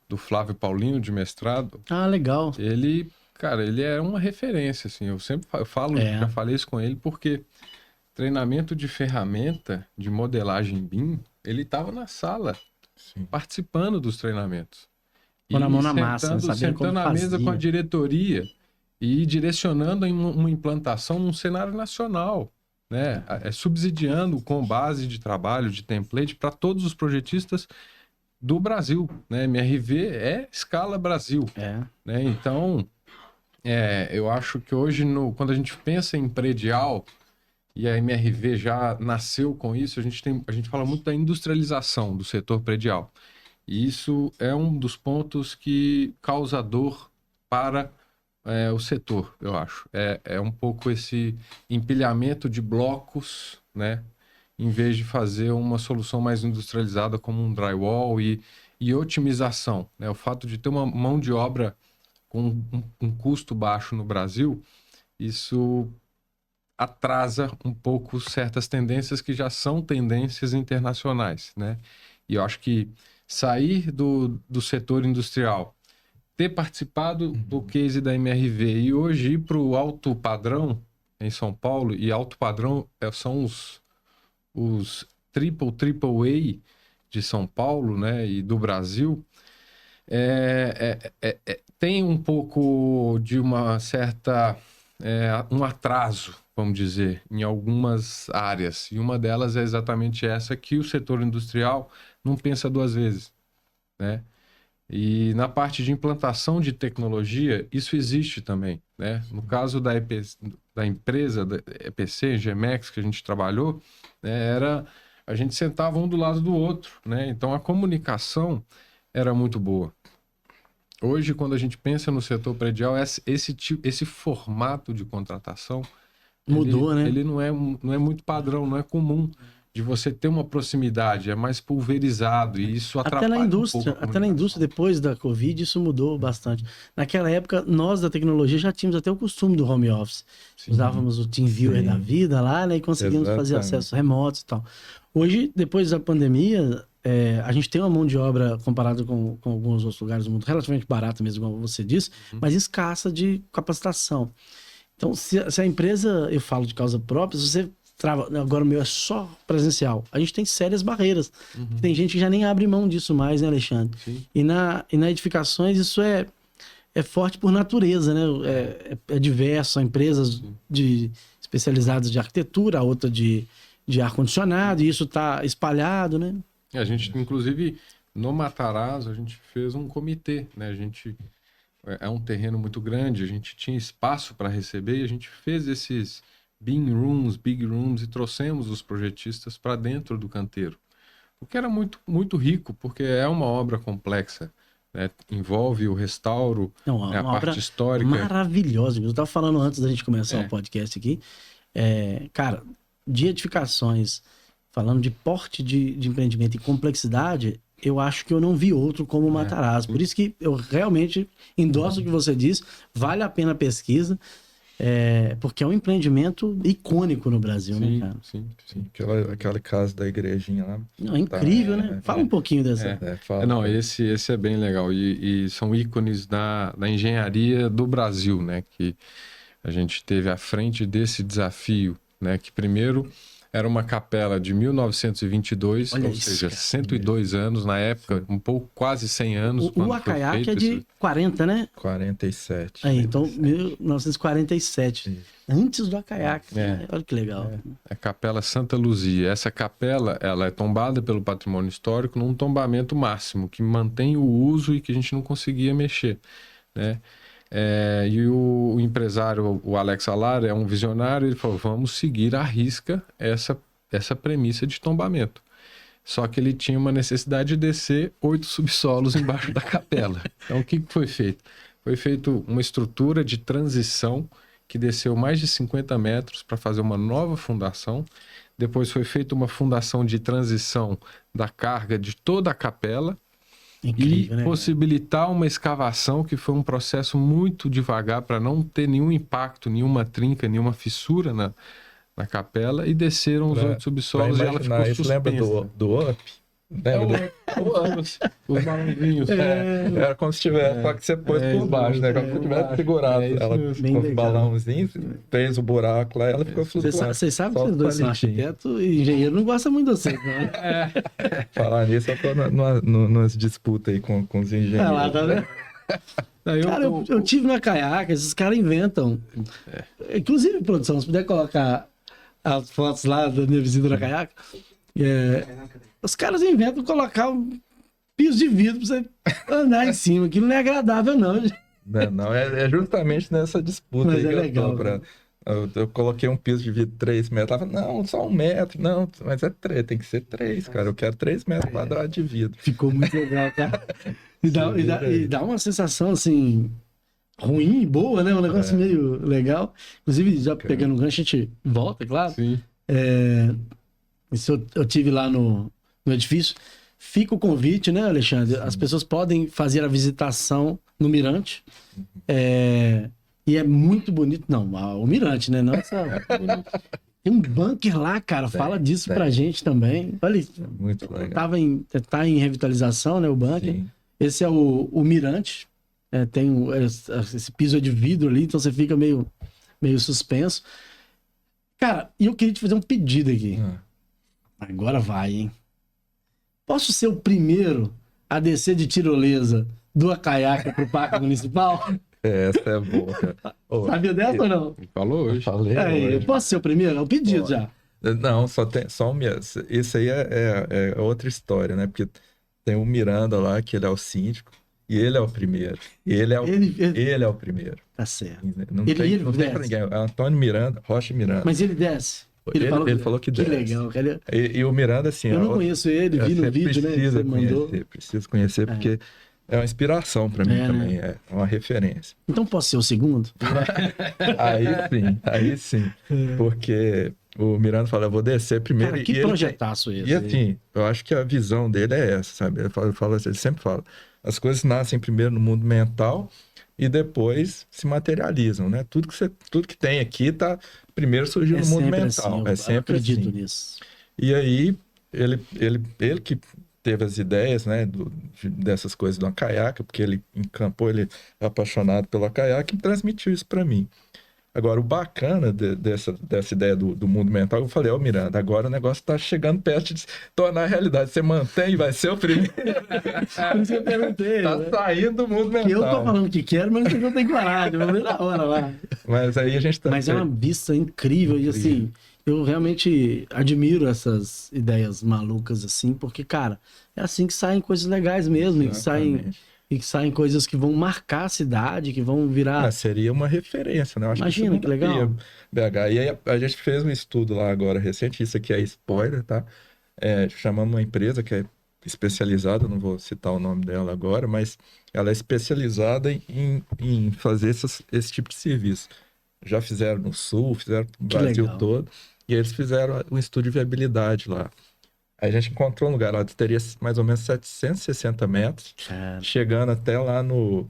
B: do Flávio Paulino, de mestrado.
A: Ah, legal.
B: Ele, cara, ele é uma referência, assim. Eu sempre falo, já falei isso com ele, porque treinamento de ferramenta de modelagem BIM, ele estava na sala, participando dos treinamentos.
A: Com a mão na massa,
B: sentando à mesa com a diretoria e direcionando uma implantação num cenário nacional, né? Subsidiando com base de trabalho, de template para todos os projetistas do Brasil, né? MRV é escala Brasil, né? Então, eu acho que hoje, quando a gente pensa em predial, e a MRV já nasceu com isso, a gente fala muito da industrialização do setor predial. E isso é um dos pontos que causa dor para o setor, eu acho. É um pouco esse empilhamento de blocos, né? Em vez de fazer uma solução mais industrializada como um drywall e otimização, né? O fato de ter uma mão de obra com um custo baixo no Brasil, isso atrasa um pouco certas tendências que já são tendências internacionais, né? E eu acho que sair do setor industrial, ter participado do case da MRV e hoje ir para o alto padrão em São Paulo, e alto padrão são os triple A de São Paulo, né, e do Brasil, tem um pouco de uma certa um atraso, vamos dizer, em algumas áreas. E uma delas é exatamente essa que o setor industrial não pensa duas vezes, né? E na parte de implantação de tecnologia, isso existe também, né? No caso da empresa, da EPC, Gemex, que a gente trabalhou, né, a gente sentava um do lado do outro, né? Então a comunicação era muito boa. Hoje, quando a gente pensa no setor predial, esse formato de contratação
A: Mudou, né?
B: ele não é muito padrão, não é comum de você ter uma proximidade, é mais pulverizado e isso atrapalha
A: Até na indústria, depois da Covid, isso mudou bastante. Naquela época, nós da tecnologia já tínhamos até o costume do home office.
B: Sim.
A: Usávamos o TeamViewer da vida lá, né? E conseguíamos fazer acessos remotos e tal. Hoje, depois da pandemia, a gente tem uma mão de obra, comparado com alguns outros lugares do mundo, relativamente barata mesmo, como você disse, mas escassa de capacitação. Então, se a empresa, eu falo de causa própria, se você agora o meu é só presencial, a gente tem sérias barreiras. Tem gente que já nem abre mão disso mais, né, Alexandre?
B: Sim.
A: E na edificações isso é forte por natureza, né? É diverso, são empresas especializadas de arquitetura, a outra de ar-condicionado, e isso está espalhado, né?
B: A gente, inclusive, no Matarazzo, a gente fez um comitê, né? É um terreno muito grande, a gente tinha espaço para receber e a gente fez esses big rooms e trouxemos os projetistas para dentro do canteiro. O que era muito, muito rico, porque é uma obra complexa, né? Envolve o restauro, a parte histórica.
A: Maravilhosa. Eu estava falando antes da gente começar o podcast aqui. Cara, de edificações, falando de porte de empreendimento e complexidade, eu acho que eu não vi outro como o Matarazzo. Por isso que eu realmente endosso o que você disse, vale a pena a pesquisa, porque é um empreendimento icônico no Brasil, né, cara?
B: Sim.
C: Aquela casa da igrejinha lá.
A: Não, é incrível, né? Fala um pouquinho dessa.
B: Não, esse é bem legal. E são ícones da engenharia do Brasil, né? Que a gente teve à frente desse desafio, né? Que primeiro era uma capela de 1922,
A: Olha
B: ou
A: isso,
B: seja,
A: cara.
B: 102 anos na época, um pouco, quase 100 anos.
A: O Acaiaque é de 40, né?
C: 47.
A: Então, 1947. Antes do Acaiaque. Olha que legal.
B: É a Capela Santa Luzia. Essa capela, ela é tombada pelo patrimônio histórico num tombamento máximo, que mantém o uso e que a gente não conseguia mexer, né? E o empresário, o Alex Alar, é um visionário, ele falou, vamos seguir à risca essa premissa de tombamento. Só que ele tinha uma necessidade de descer 8 subsolos embaixo da capela. Então, o que foi feito? Foi feita uma estrutura de transição que desceu mais de 50 metros para fazer uma nova fundação. Depois foi feita uma fundação de transição da carga de toda a capela.
A: Incrível, né?
B: Possibilitar uma escavação que foi um processo muito devagar para não ter nenhum impacto, nenhuma trinca, nenhuma fissura na capela, e desceram os 8 subsolos e ela ficou suspensa.
C: Lembra do Up? Lembra
B: os balãozinhos.
C: Era como se tivesse, só que você pôs por baixo, né? Como se tivesse segurado ela com os balãozinhos, fez o buraco lá e ela ficou flutuando.
A: Vocês sabem que vocês dois são arquiteto e engenheiro não gosta muito de vocês, não.
C: Falar nisso, eu tô nas disputas aí com os engenheiros.
A: Lá, tá vendo? Cara, eu tive na Caiaca, esses caras inventam. Inclusive, produção, se puder colocar as fotos lá da minha visita na Caiaca. Os caras inventam colocar um piso de vidro pra você andar em cima. Aquilo não é agradável, não.
C: Não, é justamente nessa disputa.
A: Mas
C: aí
A: é legal.
C: Eu coloquei um piso de vidro 3 metros. Ela falou, não, só 1 metro. Não, mas tem que ser 3, cara. Eu quero 3 metros quadrados de vidro.
A: Ficou muito legal, cara. E dá uma sensação, assim, ruim e boa, né? Um negócio meio legal. Inclusive, já pegando um gancho, a gente volta, claro.
B: Sim.
A: Isso eu tive lá no edifício. Fica o convite, né, Alexandre? As pessoas podem fazer a visitação no Mirante. E é muito bonito. Não, o Mirante, né? Tem um bunker lá, cara. Fala disso pra gente também. Olha,
C: muito legal.
A: Tá em revitalização, né, o bunker.
C: Sim.
A: Esse é o Mirante. Tem esse piso de vidro ali, então você fica meio suspenso. Cara, e eu queria te fazer um pedido aqui. Agora vai, hein? Posso ser o primeiro a descer de tirolesa do Acaiaca pro Parque Municipal?
C: Essa é boa, cara. Ô,
A: Sabia dessa ou não?
B: Falou
C: eu
B: hoje.
C: falei
A: Aí,
C: hoje.
A: posso ser o primeiro? É o pedido
C: Pode.
A: já.
C: Não, só um Miranda. Isso aí é outra história, né? Porque tem o Miranda lá, que ele é o síndico, e ele é o primeiro. Ele é o primeiro.
A: Tá certo.
C: Não
A: Ele
C: tem pra
A: desce.
C: ninguém. É Antônio Miranda, Rocha Miranda.
A: Mas ele desce. Ele
C: Falou que
A: Que
C: desce.
A: legal, cara.
C: E o Miranda, assim,
A: Eu não conheço ele, vi no
C: você
A: vídeo, né? Que
C: precisa
A: você mandou.
C: conhecer, precisa conhecer, porque é uma inspiração pra mim
A: É, né?
C: também, é uma referência.
A: Então posso ser o segundo?
C: Aí sim, porque o Miranda fala, eu vou descer primeiro.
A: Cara, que projetaço esse.
C: E assim, eu acho que a visão dele é essa, sabe? Ele sempre fala, as coisas nascem primeiro no mundo mental e depois se materializam, né? Tudo que tem aqui tá primeiro surgiu
A: É
C: no mundo
A: sempre
C: mental,
A: assim,
C: é
A: eu
C: sempre
A: acredito
C: assim.
A: nisso.
C: E aí, ele que teve as ideias, né, dessas coisas do caiaque, porque ele encampou, ele é apaixonado pelo caiaque e transmitiu isso para mim. Agora, o bacana dessa ideia do mundo mental, eu falei, ó, Miranda, agora o negócio tá chegando perto de se tornar realidade. Você mantém, vai ser o primeiro.
A: Por isso que eu perguntei.
C: Tá
A: né?
C: saindo do mundo
A: Que eu tô
C: mental.
A: falando que quero, mas não sei se eu tenho coragem. Vamos ver na hora lá.
C: Mas aí a gente tá...
A: Mas é uma vista incrível. E assim, eu realmente admiro essas ideias malucas assim, porque, cara, é assim que saem coisas legais mesmo.
C: Exatamente.
A: E que saem coisas que vão marcar a cidade, que vão virar.
C: Seria uma referência, né? Eu acho
A: Imagina,
C: isso
A: que legal.
C: BH. E aí a gente fez um estudo lá agora recente, isso aqui é spoiler, tá? Chamamos uma empresa que é especializada, não vou citar o nome dela agora, mas ela é especializada em fazer esse tipo de serviço. Já fizeram no Sul, fizeram no
A: Que
C: Brasil
A: legal.
C: todo, e eles fizeram um estudo de viabilidade lá. Aí a gente encontrou um lugar lá que teria mais ou menos 760 metros,
A: Cara,
C: chegando até lá no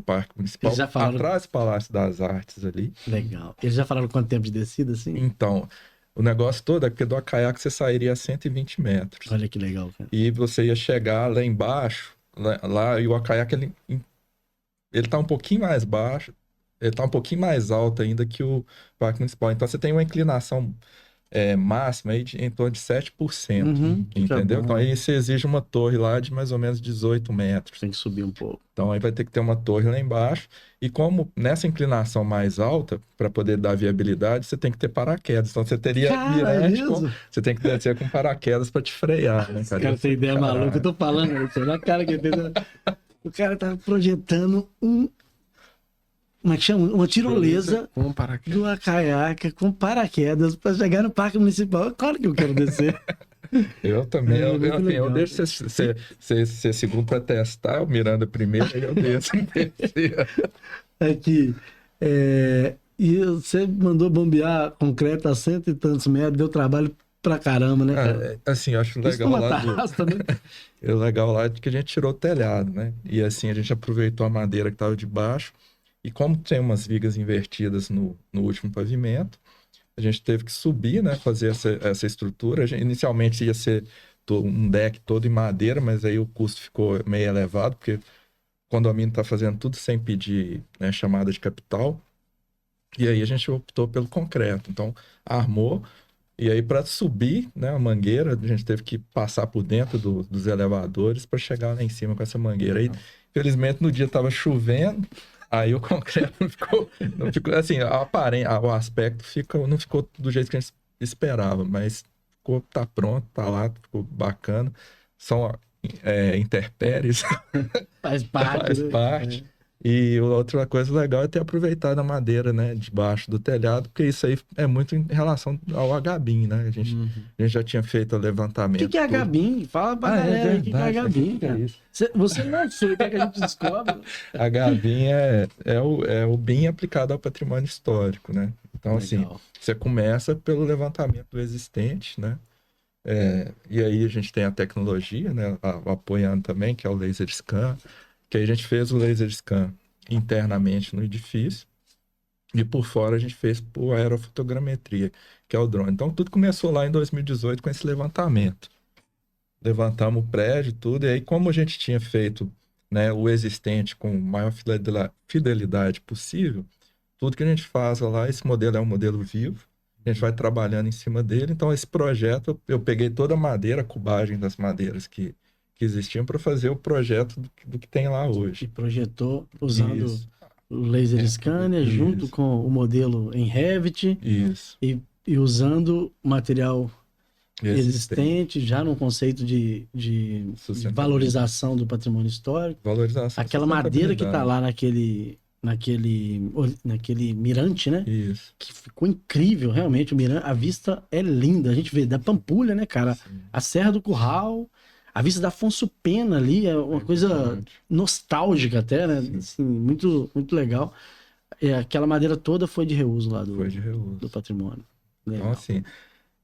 C: Parque Municipal,
A: Eles já falaram-
C: atrás do Palácio das Artes ali.
A: legal. Eles já falaram quanto tempo de descida, assim?
C: Então, o negócio todo é porque do caiaque você sairia a 120 metros.
A: Olha que legal, cara.
C: E você ia chegar lá embaixo, lá e o caiaque ele tá um pouquinho mais baixo, ele tá um pouquinho mais alto ainda que o Parque Municipal. Então você tem uma inclinação máxima aí em torno de 7%.
A: Uhum,
C: Entendeu?
A: tá bom.
C: Então aí você exige uma torre lá de mais ou menos 18 metros.
A: Tem que subir um pouco.
C: Então aí vai ter que ter uma torre lá embaixo. E como nessa inclinação mais alta, para poder dar viabilidade, você tem que ter paraquedas. Então você teria
A: Cara, é
C: mirante,
A: mesmo?
C: você tem que descer com paraquedas para te frear, né,
A: Esse cara tem ideia
C: Caralho.
A: maluca. Eu tô falando isso. Na cara que ele fez. O cara tá projetando como é que chama? Uma tirolesa
B: Com paraquedas.
A: do caiaque com paraquedas pra chegar no Parque Municipal. Claro que eu quero descer.
C: Eu também,
A: É, muito
C: eu
A: legal.
C: deixo ser segundo para testar, o Miranda primeiro, aí eu desço em terceiro.
A: Aqui. E você mandou bombear concreto a 100 e tantos metros, deu trabalho pra caramba, né, cara?
C: Assim, eu acho
A: Isso
C: legal
A: numa
C: lá
A: tarrasta, né?
C: o legal lá é que a gente tirou o telhado, né? E assim, a gente aproveitou a madeira que estava de baixo. E como tem umas vigas invertidas no último pavimento, a gente teve que subir, né? Fazer essa estrutura. Inicialmente ia ser um deck todo em madeira, mas aí o custo ficou meio elevado, porque o condomínio está fazendo tudo sem pedir, né, chamada de capital. E aí a gente optou pelo concreto. Então, armou. E aí, para subir, né, a mangueira, a gente teve que passar por dentro dos elevadores para chegar lá em cima com essa mangueira. Aí, infelizmente, no dia estava chovendo, aí o concreto não ficou assim, o aspecto não ficou do jeito que a gente esperava, mas tá pronto, tá lá, ficou bacana. São intempéries,
A: Faz parte.
C: faz
A: né?
C: parte. E outra coisa legal é ter aproveitado a madeira, né, debaixo do telhado, porque isso aí é muito em relação ao HBIM, né? A gente já tinha feito o
A: O
C: levantamento.
A: que é HBIM? Fala pra galera aí o que é HBIM, cara. Você não sei, quer que a gente descobre?
C: HBIM é o BIM aplicado ao patrimônio histórico, né? Então, assim,
A: Legal.
C: você começa pelo levantamento do existente, né? E aí a gente tem a tecnologia, né, apoiando também, que é o laser scan, que aí a gente fez o laser scan internamente no edifício e por fora a gente fez por aerofotogrametria, que é o drone. Então tudo começou lá em 2018 com esse levantamento. Levantamos o prédio, tudo, e aí como a gente tinha feito, né, o existente com a maior fidelidade possível, tudo que a gente faz lá, esse modelo é um modelo vivo, a gente vai trabalhando em cima dele. Então esse projeto, eu peguei toda a madeira, a cubagem das madeiras que existiam para fazer o projeto do que tem lá
A: E
C: hoje.
A: projetou usando
C: Isso.
A: laser scanner
C: isso.
A: junto com o modelo em Revit
C: Isso.
A: e usando material
C: Existente.
A: existente, já no conceito de valorização do patrimônio histórico.
C: Valorização.
A: Aquela madeira que tá lá naquele mirante, né?
C: Isso.
A: Que ficou incrível, realmente. O mirante, a vista é linda. A gente vê da Pampulha, né, cara?
C: Sim.
A: A Serra do Curral, a vista da Afonso Pena ali, é uma coisa
B: impressionante.
A: nostálgica até, né?
C: Sim.
A: Assim, muito, muito legal. E aquela madeira toda foi de reuso lá
C: Foi de
A: do
C: reuso.
A: patrimônio.
C: Então,
A: Legal.
C: assim.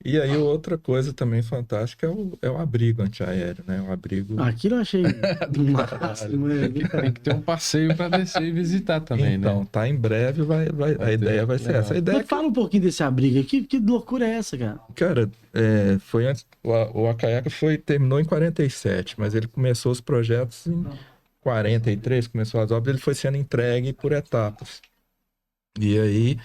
C: E aí, outra coisa também fantástica é o abrigo antiaéreo, né? O abrigo.
A: Aquilo eu achei máximo.
B: Tem que ter um passeio para descer e visitar também,
C: Então,
B: né?
C: tá em breve, a
B: ter.
C: ideia vai ser
B: Legal.
C: essa. A ideia
A: Mas fala um pouquinho desse abrigo aqui, que loucura é essa, cara?
C: cara, foi antes. O Acayaca terminou em 47, mas ele começou os projetos em 43, começou as obras, ele foi sendo entregue por etapas. E aí,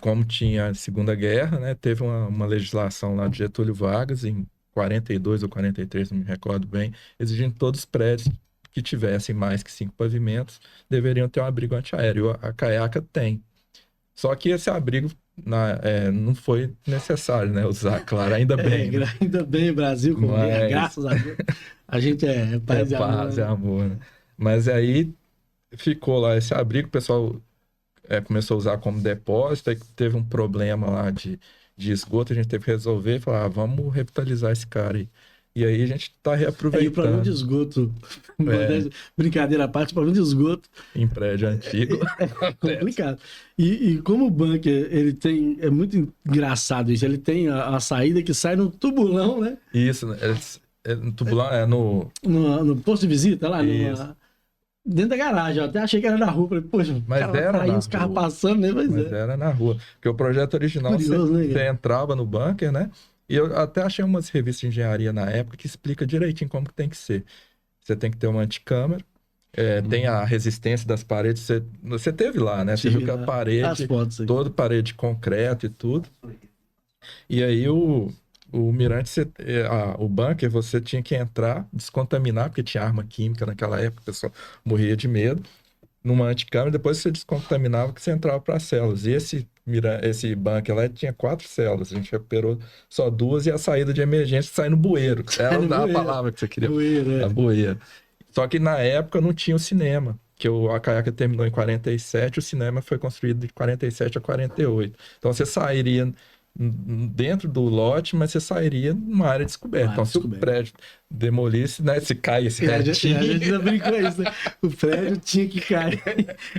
C: como tinha a Segunda Guerra, né, teve uma legislação lá de Getúlio Vargas, em 42 ou 43, não me recordo bem, exigindo que todos os prédios que tivessem mais que 5 pavimentos deveriam ter um abrigo antiaéreo. A Caiaca tem. Só que esse abrigo não foi necessário, né, usar, claro, ainda bem. Né?
A: Ainda bem, Brasil, com guerra, graças a Deus. A gente é paz e amor.
C: Paz e amor, né? Mas aí ficou lá esse abrigo, o pessoal começou a usar como depósito, aí teve um problema lá de esgoto, a gente teve que resolver e falar, vamos revitalizar esse cara aí. E aí a gente tá reaproveitando.
A: E o problema de esgoto, brincadeira à parte, o problema de esgoto
C: em prédio antigo
A: é complicado. E como o bunker, ele tem, é muito engraçado isso, ele tem a saída que sai no tubulão, né?
C: Isso, né? No tubulão,
A: no posto de visita lá,
C: Isso.
A: dentro da garagem. Eu até achei que era na rua. Falei, poxa,
C: Mas
A: cara,
C: era
A: tá aí
C: na
A: os carros
C: rua.
A: passando, né?
C: Mas era na rua. Porque o projeto original,
A: Curioso, né,
C: você
A: cara?
C: entrava no bunker, né? E eu até achei umas revistas de engenharia na época que explica direitinho como que tem que ser. Você tem que ter uma anticâmara, tem a resistência das paredes. Você teve lá, né? Você viu que a
A: As
C: parede,
A: fotos aí.
C: toda parede de concreto e tudo. E aí o mirante, o bunker, você tinha que entrar, descontaminar, porque tinha arma química naquela época, o pessoal morria de medo, numa anticâmara, depois você descontaminava que você entrava para as células. E esse bunker lá tinha 4 células, a gente recuperou só 2 e a saída de emergência sai no bueiro. Ela
A: no
C: dá a
A: bueiro.
C: palavra que você queria.
A: Bueiro,
C: A bueira. Só que na época não tinha o cinema, que o Acayaca terminou em 47, o cinema foi construído de 47 a 48. Então você sairia dentro do lote, mas você sairia numa área descoberta. Então, se o prédio demolisse, né? Se caísse retinho...
A: A gente já brincou isso, né? O prédio tinha que cair.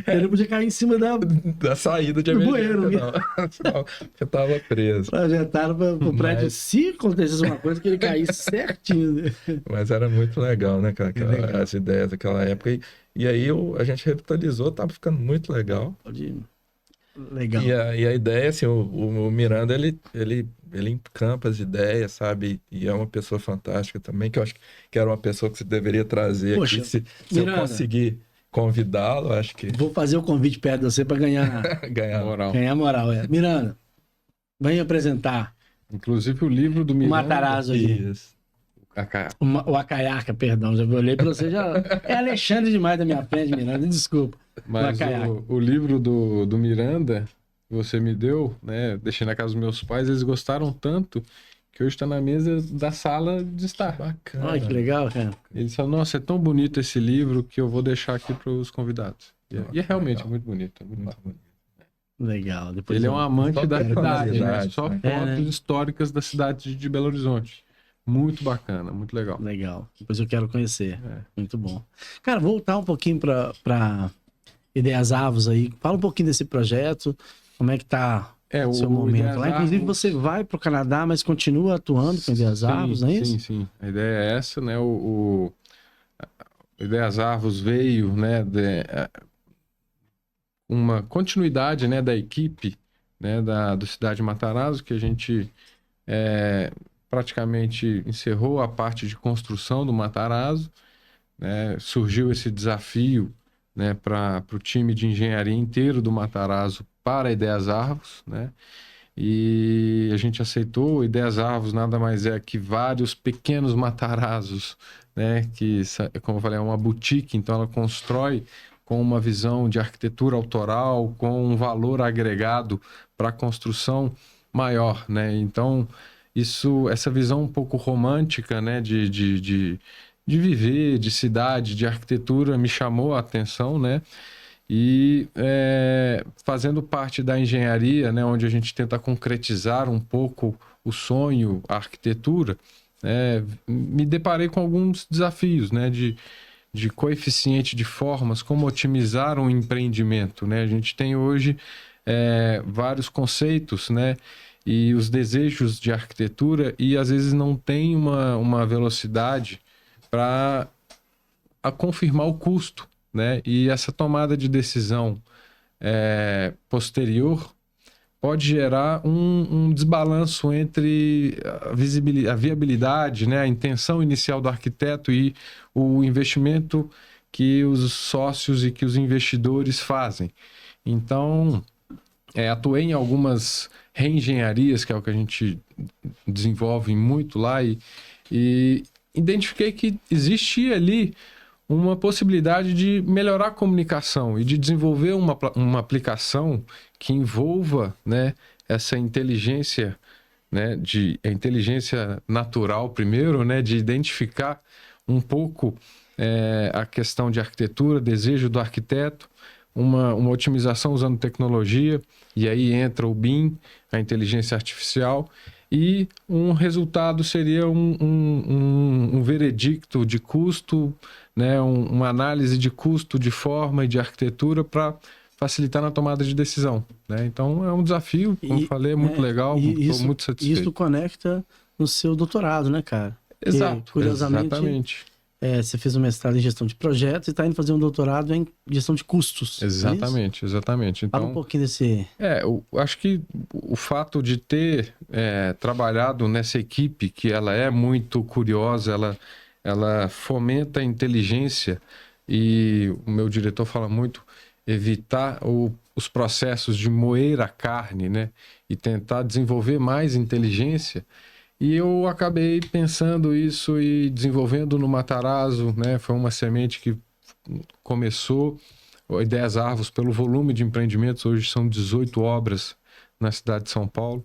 A: Ele não podia cair em cima da
C: saída de
A: do
C: emergência,
A: bueiro,
C: não. Senão você tava preso.
A: Projetaram para o prédio, se acontecesse uma coisa, que ele caísse certinho. Né?
C: Mas era muito legal, né, cara? As ideias daquela época. E aí a gente revitalizou, tava ficando muito legal.
A: Legal.
C: E a ideia, assim, o Miranda, ele encampa as ideias, sabe? E é uma pessoa fantástica também, que eu acho que era uma pessoa que você deveria trazer aqui. Se eu conseguir convidá-lo, acho que...
A: Vou fazer o convite perto de você para ganhar
B: moral.
A: Ganhar moral, Miranda, vem apresentar.
B: Inclusive o livro do Miranda.
A: O Matarazzo aqui.
C: Isso.
A: O Acayaca, perdão. Já olhei para você, já... É Alexandre demais da minha frente, Miranda, desculpa.
B: Mas o livro do Miranda que você me deu, né? Deixei na casa dos meus pais, eles gostaram tanto que hoje está na mesa da sala de estar.
C: Bacana.
A: Olha que legal, cara.
B: Eles falaram, nossa, é tão bonito esse livro que eu vou deixar aqui para os convidados. E é realmente muito bonito. Muito bonito.
A: Legal. Depois
B: ele é um amante da cidade, né? Só
C: né?
B: fotos históricas da cidade de Belo Horizonte. Muito bacana, muito legal.
A: Legal. Depois eu quero conhecer. Muito bom. Cara, voltar um pouquinho para Ideias Avos aí. Fala um pouquinho desse projeto. Como é que tá o seu momento lá? Inclusive, você vai para o Canadá, mas continua atuando com Ideias Avos, não é isso?
B: Sim. A ideia é essa, né? O Ideias Avos veio, né? Uma continuidade, né? Da equipe, né? Do Cidade Matarazzo, que a gente praticamente encerrou a parte de construção do Matarazzo, né? Surgiu esse desafio, né, para o time de engenharia inteiro do Matarazzo para Ideias Avos, né? E a gente aceitou. Ideias Avos nada mais é que vários pequenos Matarazzos, né? Que, como eu falei, é uma boutique, então ela constrói com uma visão de arquitetura autoral, com um valor agregado para a construção maior, né? Então, essa visão um pouco romântica, né, de viver, de cidade, de arquitetura, me chamou a atenção, né? E fazendo parte da engenharia, né, onde a gente tenta concretizar um pouco o sonho, a arquitetura, me deparei com alguns desafios, né, de coeficiente de formas, como otimizar um empreendimento, né? A gente tem hoje vários conceitos, né, e os desejos de arquitetura, e às vezes não tem uma velocidade para confirmar o custo, né? E essa tomada de decisão posterior pode gerar um desbalanço entre a viabilidade, né? A intenção inicial do arquiteto e o investimento que os sócios e que os investidores fazem. Então, atuei em algumas reengenharias, que é o que a gente desenvolve muito lá, e identifiquei que existia ali uma possibilidade de melhorar a comunicação e de desenvolver uma aplicação que envolva, né, essa inteligência, né, a inteligência natural primeiro, né, de identificar um pouco a questão de arquitetura, desejo do arquiteto, uma otimização usando tecnologia, e aí entra o BIM, a inteligência artificial, e um resultado seria um veredicto de custo, né, uma análise de custo, de forma e de arquitetura para facilitar na tomada de decisão, né? Então é um desafio, como falei, é muito legal, estou muito satisfeito.
A: Isso conecta no seu doutorado, né, cara?
B: Exato,
A: e, curiosamente,
B: exatamente.
A: Você fez um mestrado em gestão de projetos e está indo fazer um doutorado em gestão de custos.
B: Exatamente, exatamente. Então,
A: fala um pouquinho desse...
B: eu acho que o fato de ter trabalhado nessa equipe, que ela é muito curiosa, ela fomenta a inteligência, e o meu diretor fala muito, evitar os processos de moer a carne, né? E tentar desenvolver mais inteligência. E eu acabei pensando isso e desenvolvendo no Matarazzo, né? Foi uma semente que começou, Ideias Arvos, pelo volume de empreendimentos, hoje são 18 obras na cidade de São Paulo.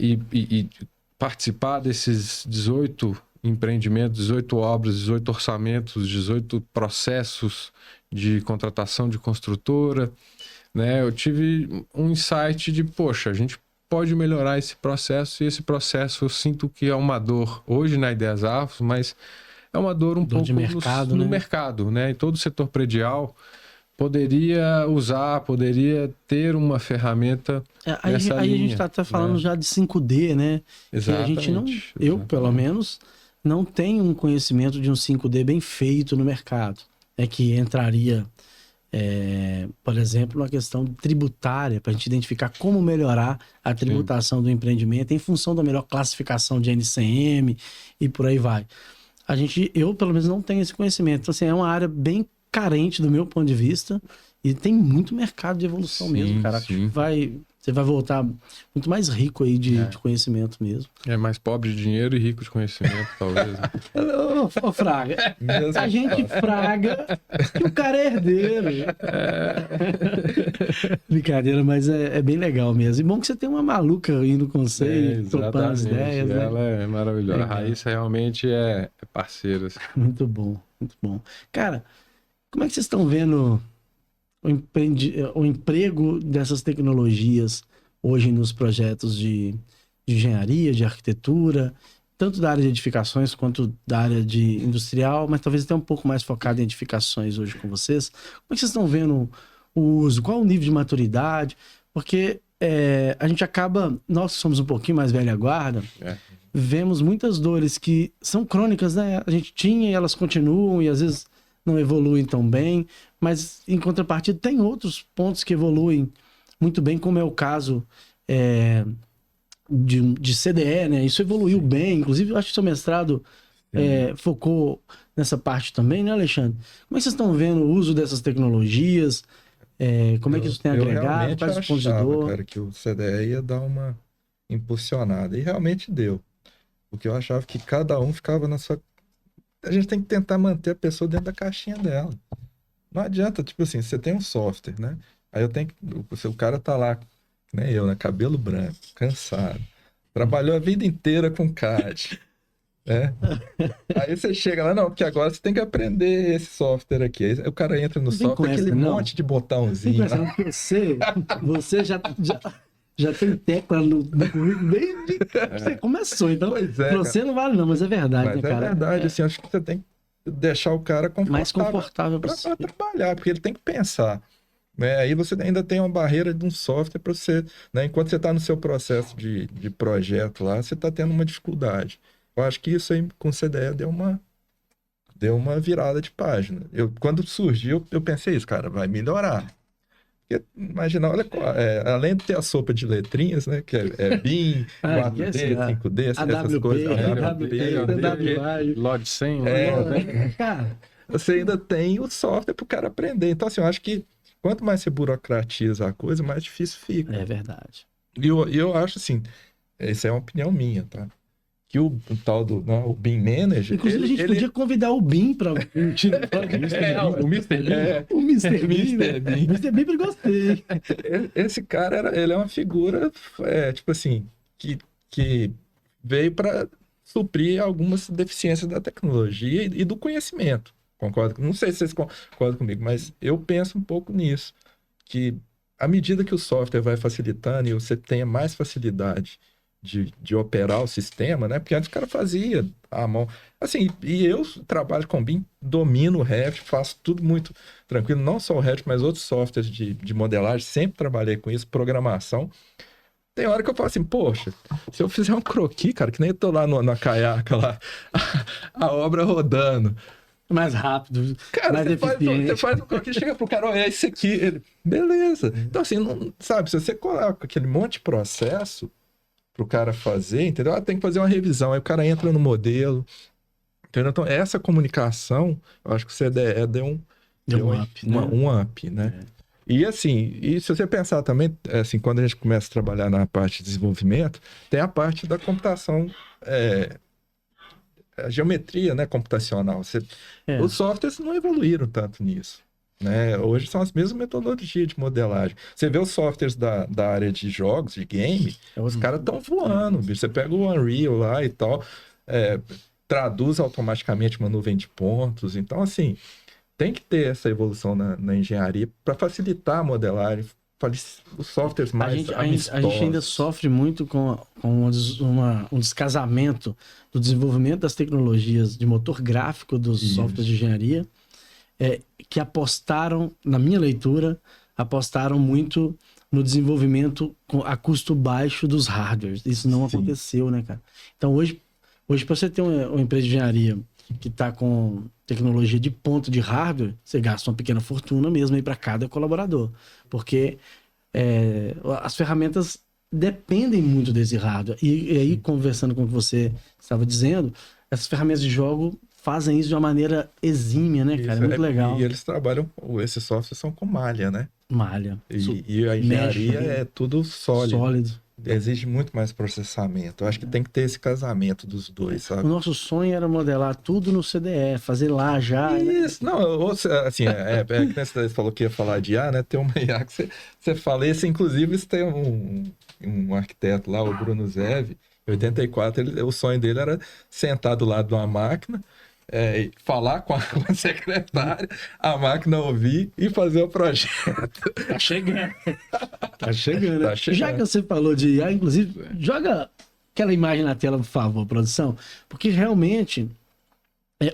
B: E participar desses 18 empreendimentos, 18 obras, 18 orçamentos, 18 processos de contratação de construtora, né? Eu tive um insight de, poxa, a gente pode melhorar esse processo, e esse processo eu sinto que é uma dor hoje na Ideias Arvos, mas é uma dor pouco
A: de mercado,
B: no mercado, né? Em todo o setor predial poderia ter uma ferramenta nessa
A: aí
B: linha,
A: a gente está até falando, né, já de 5D, né?
B: Exatamente.
A: Que a gente eu pelo menos, não tenho um conhecimento de um 5D bem feito no mercado. Que entraria... por exemplo, na questão tributária, para a gente identificar como melhorar a tributação do empreendimento em função da melhor classificação de NCM e por aí vai. Eu, pelo menos, não tenho esse conhecimento. Então, assim, é uma área bem carente do meu ponto de vista e tem muito mercado de evolução mesmo, cara.
B: Sim.
A: Você vai voltar muito mais rico aí de conhecimento mesmo.
B: É mais pobre de dinheiro e rico de conhecimento, talvez.
A: Ô, Fraga, a gente fraga que o cara é herdeiro. Brincadeira, mas é bem legal mesmo. E bom que você tem uma maluca indo com você, topando as ideias.
B: Ela é maravilhosa.
A: Legal.
B: A Raíssa realmente é parceira. Assim.
A: Muito bom, muito bom. Cara, como é que vocês estão vendo o emprego dessas tecnologias hoje nos projetos de engenharia, de arquitetura, tanto da área de edificações quanto da área de industrial, mas talvez até um pouco mais focado em edificações hoje com vocês? Como é que vocês estão vendo o uso? Qual o nível de maturidade? Porque a gente acaba, nós que somos um pouquinho mais velha guarda, vemos muitas dores que são crônicas, né? A gente tinha e elas continuam e às vezes não evoluem tão bem, mas em contrapartida tem outros pontos que evoluem muito bem, como é o caso de CDE, né? Isso evoluiu bem, inclusive eu acho que seu mestrado focou nessa parte também, né, Alexandre? Como é que vocês estão vendo o uso dessas tecnologias? Como é que isso tem agregado? Quais os pontos de dor?
C: Cara, que o CDE ia dar uma impulsionada, e realmente deu. Porque eu achava que cada um ficava na sua... A gente tem que tentar manter a pessoa dentro da caixinha dela. Não adianta, tipo assim, você tem um software, né? Aí eu tenho que. O cara tá lá, que nem eu, né? Cabelo branco, cansado. Trabalhou a vida inteira com CAD, né? Aí você chega lá, não, porque agora você tem que aprender esse software aqui. Aí o cara entra no
A: Não vem com
C: software, aquele
A: essa, não.
C: monte de
A: Tem
C: botãozinho
A: pensando
C: lá.
A: que você já tem tecla no currículo desde que você começou. Então,
C: Pois é,
A: pra você não vale não, mas é verdade,
C: Mas
A: né,
C: é
A: cara?
C: verdade, assim, acho que você tem que deixar o cara
A: Mais confortável
C: para
A: possível.
C: trabalhar, porque ele tem que pensar, né? Aí você ainda tem uma barreira de um software para você, né? Enquanto você está no seu processo de projeto lá, você está tendo uma dificuldade. Eu acho que isso aí com o CDE deu uma virada de página. Quando surgiu, eu pensei isso, cara, vai melhorar. Porque, imagina, olha, além de ter a sopa de letrinhas, né? Que é BIM,
A: Ah,
C: 4D, 5D, essas
A: AWP,
C: coisas, AWP,
A: TWI.
B: Log 100, né?
A: Cara,
C: você ainda tem o software para o cara aprender. Então, assim, eu acho que quanto mais você burocratiza a coisa, mais difícil fica.
A: é verdade.
C: E eu acho assim, essa é uma opinião minha, tá? Que o tal do, né, o BIM Manager,
A: Inclusive, a gente podia convidar o BIM para um time de
B: O Mr. Bean.
A: O Mr. Bean, né?
C: Mr. Bean.
A: Mr. Bean, eu gostei.
C: Esse cara, ele é uma figura, tipo assim, que veio para suprir algumas deficiências da tecnologia e do conhecimento. Concordo? Não sei se vocês concordam comigo, mas eu penso um pouco nisso, que à medida que o software vai facilitando e você tenha mais facilidade de operar o sistema, né? Porque antes o cara fazia à mão. Assim, e eu trabalho com BIM, domino o Revit, faço tudo muito tranquilo, não só o Revit, mas outros softwares de modelagem, sempre trabalhei com isso, programação. Tem hora que eu falo assim, poxa, se eu fizer um croquis, cara, que nem eu tô lá na caiaca lá, a obra rodando.
A: Mais rápido,
C: Cara,
A: mais eficiente.
C: você faz um croquis, chega pro cara, olha, é esse aqui. Ele, beleza. Então, assim, não, sabe, se você coloca aquele monte de processo pro cara fazer, entendeu? Tem que fazer uma revisão. Aí o cara entra no modelo, entendeu? Então, essa comunicação, eu acho que o CDE
A: Deu um up, né?
C: um up, né? E assim, e se você pensar também, assim, quando a gente começa a trabalhar na parte de desenvolvimento, tem a parte da computação, a geometria, né, computacional. Os softwares não evoluíram tanto nisso, né? Hoje são as mesmas metodologias de modelagem. Você vê os softwares da área de jogos, de game, os caras estão voando, bicho. Você pega o Unreal lá e tal, traduz automaticamente uma nuvem de pontos. Então, assim, tem que ter essa evolução na engenharia para facilitar a modelagem, os softwares mais amistosos.
A: A gente ainda sofre muito com um descasamento do desenvolvimento das tecnologias de motor gráfico dos softwares de engenharia, que apostaram, na minha leitura, apostaram muito no desenvolvimento a custo baixo dos hardwares. Isso não aconteceu, né, cara? Então, hoje para você ter uma empresa de engenharia que está com tecnologia de ponta de hardware, você gasta uma pequena fortuna mesmo aí para cada colaborador. Porque as ferramentas dependem muito desse hardware. E aí, conversando com o que você estava dizendo, essas ferramentas de jogo fazem isso de uma maneira exímia, né, cara? É muito legal.
C: E eles trabalham, esses softwares são com malha, né?
A: Malha.
C: E a engenharia é tudo sólido. Exige muito mais processamento. Eu acho que tem que ter esse casamento dos dois, sabe?
A: O nosso sonho era modelar tudo no CDE, fazer lá já.
C: Isso, né? Não, assim, que você falou que ia falar de IA, né? Tem uma IA que você fala, inclusive, isso tem um arquiteto lá, o Bruno Zev, em 84, o sonho dele era sentar do lado de uma máquina, falar com a secretária, a máquina ouvir e fazer o projeto.
A: Tá chegando. Tá chegando.
C: Tá chegando.
A: Já que você falou de IA, inclusive, joga aquela imagem na tela, por favor, produção. Porque realmente,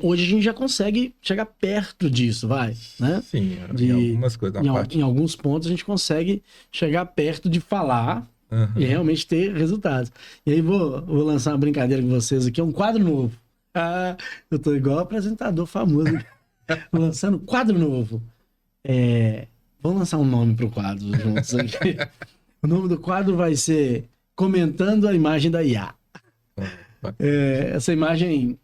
A: hoje a gente já consegue chegar perto disso, vai, né?
C: Sim, em algumas coisas.
A: Em alguns pontos a gente consegue chegar perto de falar e realmente ter resultados. E aí vou lançar uma brincadeira com vocês aqui, um quadro novo. Eu tô igual apresentador famoso. Lançando quadro novo. Vamos lançar um nome pro quadro juntos aqui. O nome do quadro vai ser Comentando a Imagem da IA. Essa imagem,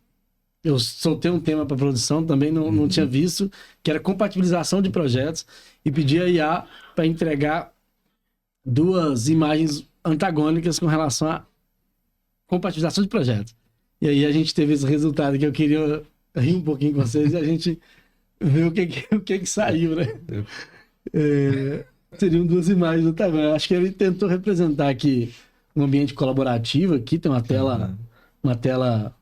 A: eu soltei um tema para produção, também não tinha visto, que era compatibilização de projetos, e pedi a IA para entregar duas imagens antagônicas com relação à compatibilização de projetos. E aí a gente teve esse resultado que eu queria rir um pouquinho com vocês e a gente ver o que que saiu, né? Seriam duas imagens do Taguara. Acho que ele tentou representar aqui um ambiente colaborativo. Aqui tem uma tela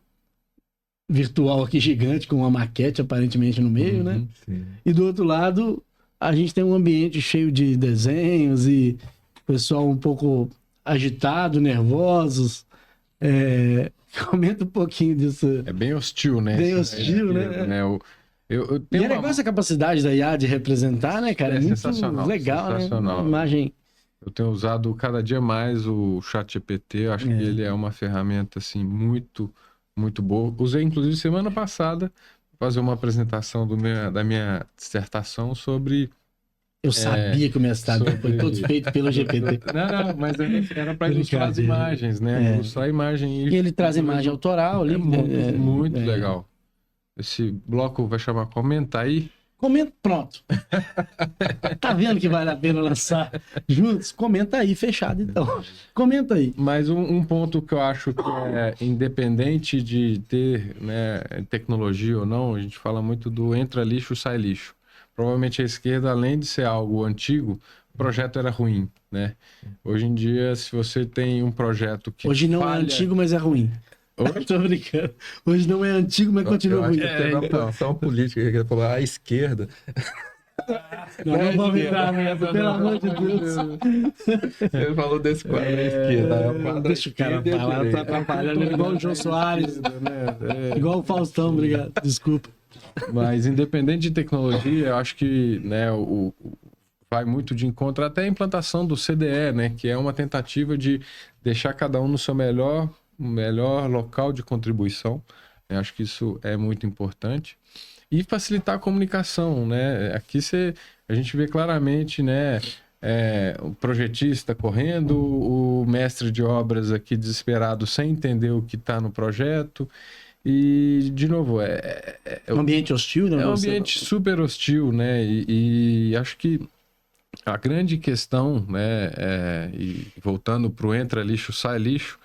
A: virtual aqui gigante com uma maquete aparentemente no meio, né?
C: Sim.
A: E do outro lado, a gente tem um ambiente cheio de desenhos e pessoal um pouco agitado, nervosos. Comenta um pouquinho disso.
B: É bem hostil, né?
A: Bem hostil, né?
B: Eu
A: E
B: tenho
A: é legal essa capacidade da IA de representar, né, cara? É muito
B: sensacional,
A: legal,
B: sensacional.
A: né? Uma imagem...
B: Eu tenho usado cada dia mais o ChatGPT. Eu acho que ele é uma ferramenta, assim, muito, muito boa. Usei, inclusive, semana passada, para fazer uma apresentação da minha dissertação sobre...
A: Eu sabia que o mestrado foi todo feito pelo GPT.
B: Não, mas era para ilustrar as imagens, né? Ilustrar a imagem.
A: E ele traz imagem autoral ali.
B: Muito legal. Esse bloco vai chamar Comenta Aí.
A: Comenta, pronto. Tá vendo que vale a pena lançar juntos? Comenta aí, fechado então. Comenta aí.
B: Mas um ponto que eu acho que é independente de ter, né, tecnologia ou não, a gente fala muito do entra lixo, sai lixo. Provavelmente a esquerda, além de ser algo antigo, o projeto era ruim, né? Hoje em dia, se você tem um projeto que
A: Hoje não
B: falha...
A: é antigo, mas é ruim. Tô brincando. Hoje não é antigo, mas continua ruim.
C: Tem uma posição política que ele falou, a esquerda.
A: Não vou virar nessa, pelo amor de Deus.
C: Ele falou desse quadro à esquerda.
A: Deixa o cara falar, tá atrapalhando ele igual o João Soares. Igual o Faustão, obrigado. Desculpa.
B: Mas independente de tecnologia, eu acho que, né, vai muito de encontro até a implantação do CDE, né, que é uma tentativa de deixar cada um no seu melhor local de contribuição. Eu acho que isso é muito importante. E facilitar a comunicação, né? Aqui a gente vê claramente, né, o projetista correndo, o mestre de obras aqui desesperado sem entender o que está no projeto. E, de novo,
A: um ambiente hostil, né?
B: É um ambiente super hostil, né? E acho que a grande questão, né? E voltando para o entra lixo, sai lixo,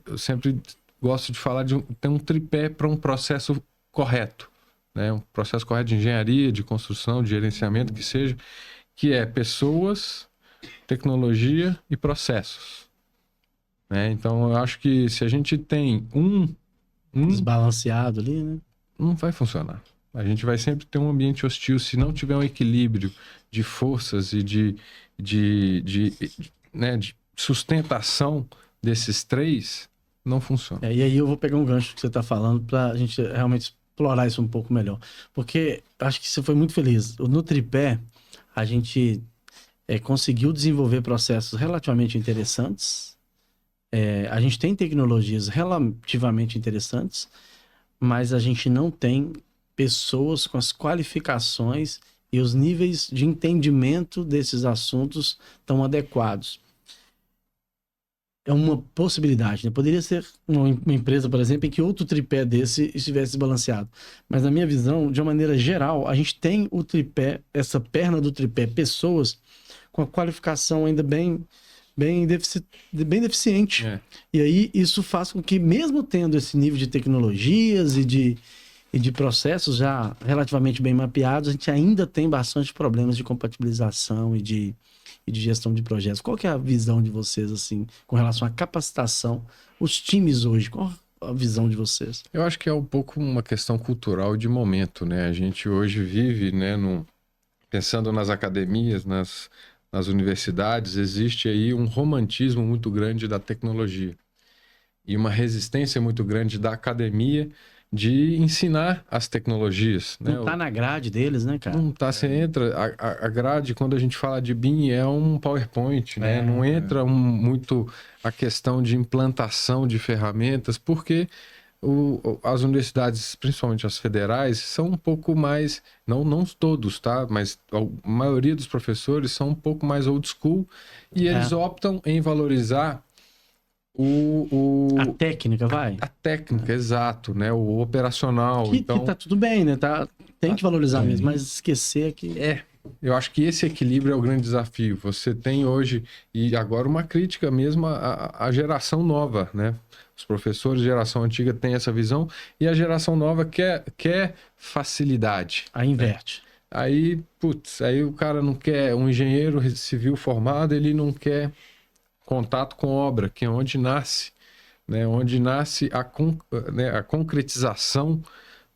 B: eu sempre gosto de falar de ter um tripé para um processo correto, né? Um processo correto de engenharia, de construção, de gerenciamento, que é pessoas, tecnologia e processos, né? Então, eu acho que se a gente tem
A: desbalanceado ali, né?
B: Não vai funcionar. A gente vai sempre ter um ambiente hostil se não tiver um equilíbrio de forças e de sustentação desses três, não funciona.
A: E aí eu vou pegar um gancho que você está falando para a gente realmente explorar isso um pouco melhor. Porque acho que você foi muito feliz. No tripé, a gente conseguiu desenvolver processos relativamente interessantes. A gente tem tecnologias relativamente interessantes, mas a gente não tem pessoas com as qualificações e os níveis de entendimento desses assuntos tão adequados. É uma possibilidade, né? Poderia ser uma empresa, por exemplo, em que outro tripé desse estivesse balanceado. Mas na minha visão, de uma maneira geral, a gente tem o tripé, essa perna do tripé, pessoas com a qualificação ainda bem deficiente. E aí isso faz com que, mesmo tendo esse nível de tecnologias e de processos já relativamente bem mapeados, a gente ainda tem bastante problemas de compatibilização e de gestão de projetos. Qual que é a visão de vocês, assim, com relação à capacitação? Os times hoje, qual a visão de vocês?
B: Eu acho que é um pouco uma questão cultural de momento, né? A gente hoje vive, né, pensando nas academias, nas universidades, existe aí um romantismo muito grande da tecnologia e uma resistência muito grande da academia de ensinar as tecnologias.
A: Não está na grade deles, né, cara?
B: Não está, você entra... A grade, quando a gente fala de BIM, é um PowerPoint, né? Não entra muito a questão de implantação de ferramentas, porque as universidades, principalmente as federais, são um pouco mais... Não todos, tá? Mas a maioria dos professores são um pouco mais old school e eles optam em valorizar
A: a técnica, vai?
B: A técnica, exato, né? O operacional.
A: Que tá tudo bem, né? Tem que valorizar mesmo, mas esquecer que...
B: Eu acho que esse equilíbrio é o grande desafio. Você tem hoje, e agora uma crítica mesmo à geração nova, né? Os professores de geração antiga têm essa visão e a geração nova quer facilidade.
A: Aí inverte.
B: Aí, putz, aí o cara não quer, um engenheiro civil formado, ele não quer contato com obra, que é onde nasce, né? Onde nasce a concretização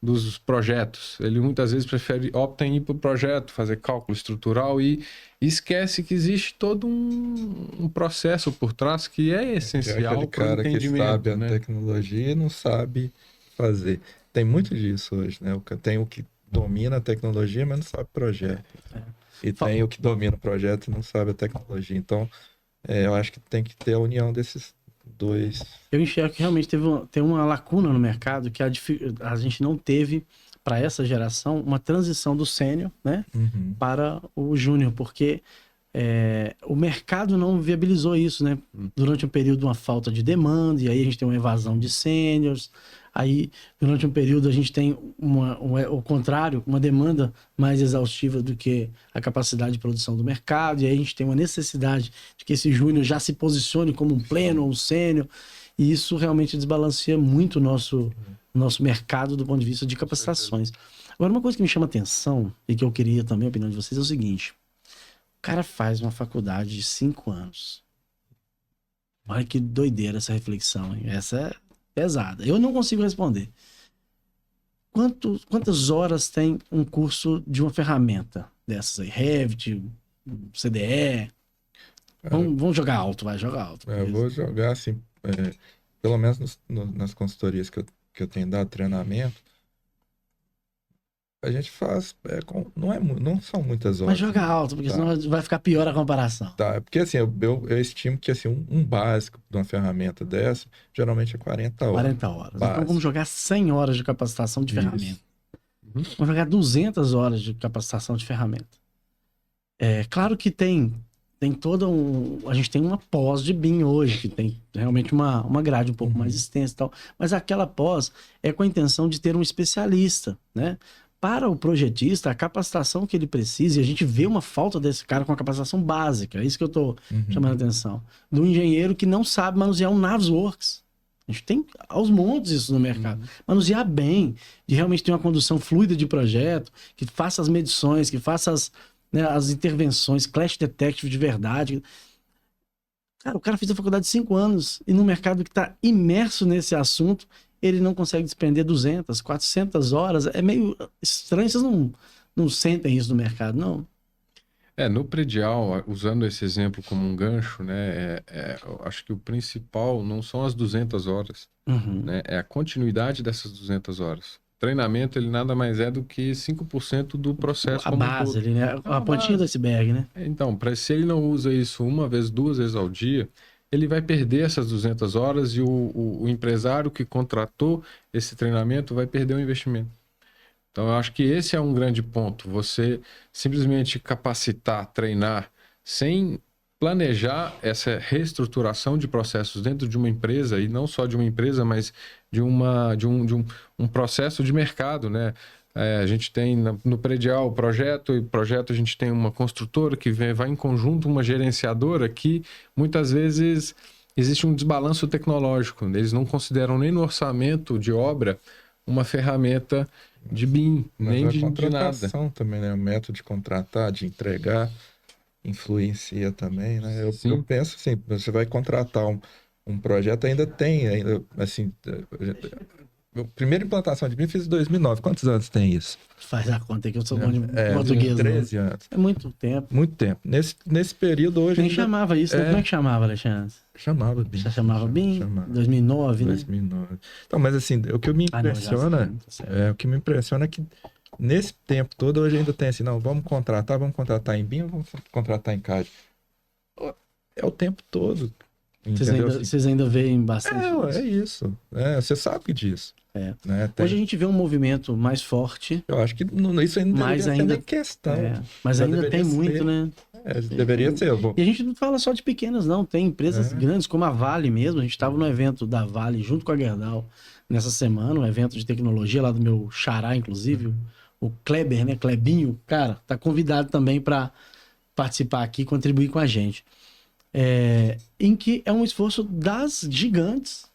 B: dos projetos. Ele muitas vezes opta em ir para o projeto, fazer cálculo estrutural e esquece que existe todo um processo por trás que é
C: É
B: essencial
C: aquele
B: para o
C: cara que
B: entendimento,
C: sabe a
B: né?
C: tecnologia e não sabe fazer. Tem muito disso hoje, né? Tem o que domina a tecnologia, mas não sabe projeto. E tem o que domina o projeto e não sabe a tecnologia. Então, eu acho que tem que ter a união desses dois.
A: Eu enxergo que realmente tem uma lacuna no mercado que a gente não teve, para essa geração, uma transição do sênior, né,
C: Uhum.
A: para o júnior, porque o mercado não viabilizou isso, né? Durante um período, uma falta de demanda, e aí a gente tem uma evasão de sêniors. Aí, durante um período, a gente tem o contrário, uma demanda mais exaustiva do que a capacidade de produção do mercado, e aí a gente tem uma necessidade de que esse júnior já se posicione como um pleno ou um sênior, e isso realmente desbalanceia muito o nosso mercado do ponto de vista de capacitações. Agora, uma coisa que me chama atenção, e que eu queria também a opinião de vocês, é o seguinte: o cara faz uma faculdade de 5 anos. Olha que doideira essa reflexão, hein? Essa é pesada. Eu não consigo responder. Quantas horas tem um curso de uma ferramenta dessas aí? Revit, CDE? Vamos jogar alto, vai jogar alto.
C: Eu vou jogar assim, pelo menos nas consultorias que eu tenho dado treinamento, a gente faz, não são muitas horas.
A: Mas joga alto, porque
C: Tá.
A: senão vai ficar pior a comparação.
C: Tá, porque assim, eu estimo que assim, um básico de uma ferramenta dessa, geralmente é 40 horas.
A: 40 horas. Então
C: Básico.
A: vamos jogar 100 horas de capacitação de
C: Isso.
A: ferramenta. Vamos jogar 200 horas de capacitação de ferramenta. É claro que tem todo a gente tem uma pós de BIM hoje, que tem realmente uma grade um pouco mais extensa e tal, mas aquela pós é com a intenção de ter um especialista, né? Para o projetista, a capacitação que ele precisa, e a gente vê uma falta desse cara com a capacitação básica, é isso que eu estou chamando a atenção, do engenheiro que não sabe manusear um Navisworks. A gente tem aos montes isso no mercado. Manusear bem, de realmente ter uma condução fluida de projeto, que faça as medições, que faça as intervenções, clash detective de verdade. Cara, o cara fez a faculdade de 5 anos e no mercado que está imerso nesse assunto, ele não consegue despender 200, 400 horas. É meio estranho, vocês não sentem isso no mercado, não?
B: No predial, usando esse exemplo como um gancho, né, eu acho que o principal não são as 200 horas, né, é a continuidade dessas 200 horas. O treinamento, ele nada mais é do que 5% do processo
A: A
B: como um
A: base
B: todo.
A: ali, né? A pontinha do iceberg, né?
B: Então, se ele não usa isso uma vez, 2 vezes ao dia, ele vai perder essas 200 horas e o empresário que contratou esse treinamento vai perder o investimento. Então, eu acho que esse é um grande ponto. Você simplesmente capacitar, treinar, sem planejar essa reestruturação de processos dentro de uma empresa, e não só de uma empresa, mas de um processo de mercado, né? A gente tem no predial o projeto, e projeto a gente tem uma construtora que vai em conjunto, uma gerenciadora, que muitas vezes existe um desbalanço tecnológico. Eles não consideram nem no orçamento de obra uma ferramenta de BIM,
C: Mas
B: nem
C: a
B: de nada.
C: contratação também, né? O método de contratar, de entregar, influencia também, né? Eu penso assim, você vai contratar um projeto, ainda assim, a primeira implantação de BIM eu fiz em 2009. Quantos anos tem isso?
A: Faz a conta que eu sou bom de português.
C: 13 anos.
A: É muito tempo.
C: Muito tempo. Nesse período hoje...
A: Nem chamava isso, né? Como é que chamava, Alexandre?
C: Chamava BIM.
A: Já chamava BIM?
C: Chamava.
A: 2009, né?
C: 2009. Então, mas assim, o que me impressiona... o que me impressiona é que nesse tempo todo hoje ainda tem assim, não, vamos contratar em BIM ou vamos contratar em CAD? É o tempo todo.
A: Vocês ainda veem bastante
C: é isso. Você sabe disso. Né?
A: Hoje a gente vê um movimento mais forte.
C: Eu acho que isso ainda não deveria ser nem questão.
A: Mas ainda tem muito, né?
C: Deveria ser.
A: E a gente não fala só de pequenas, não. Tem empresas grandes, como a Vale mesmo. A gente estava no evento da Vale junto com a Gerdau nessa semana, um evento de tecnologia lá do meu xará, inclusive, o Kleber, né? Klebinho, cara, tá convidado também para participar aqui, contribuir com a gente. Em que é um esforço das gigantes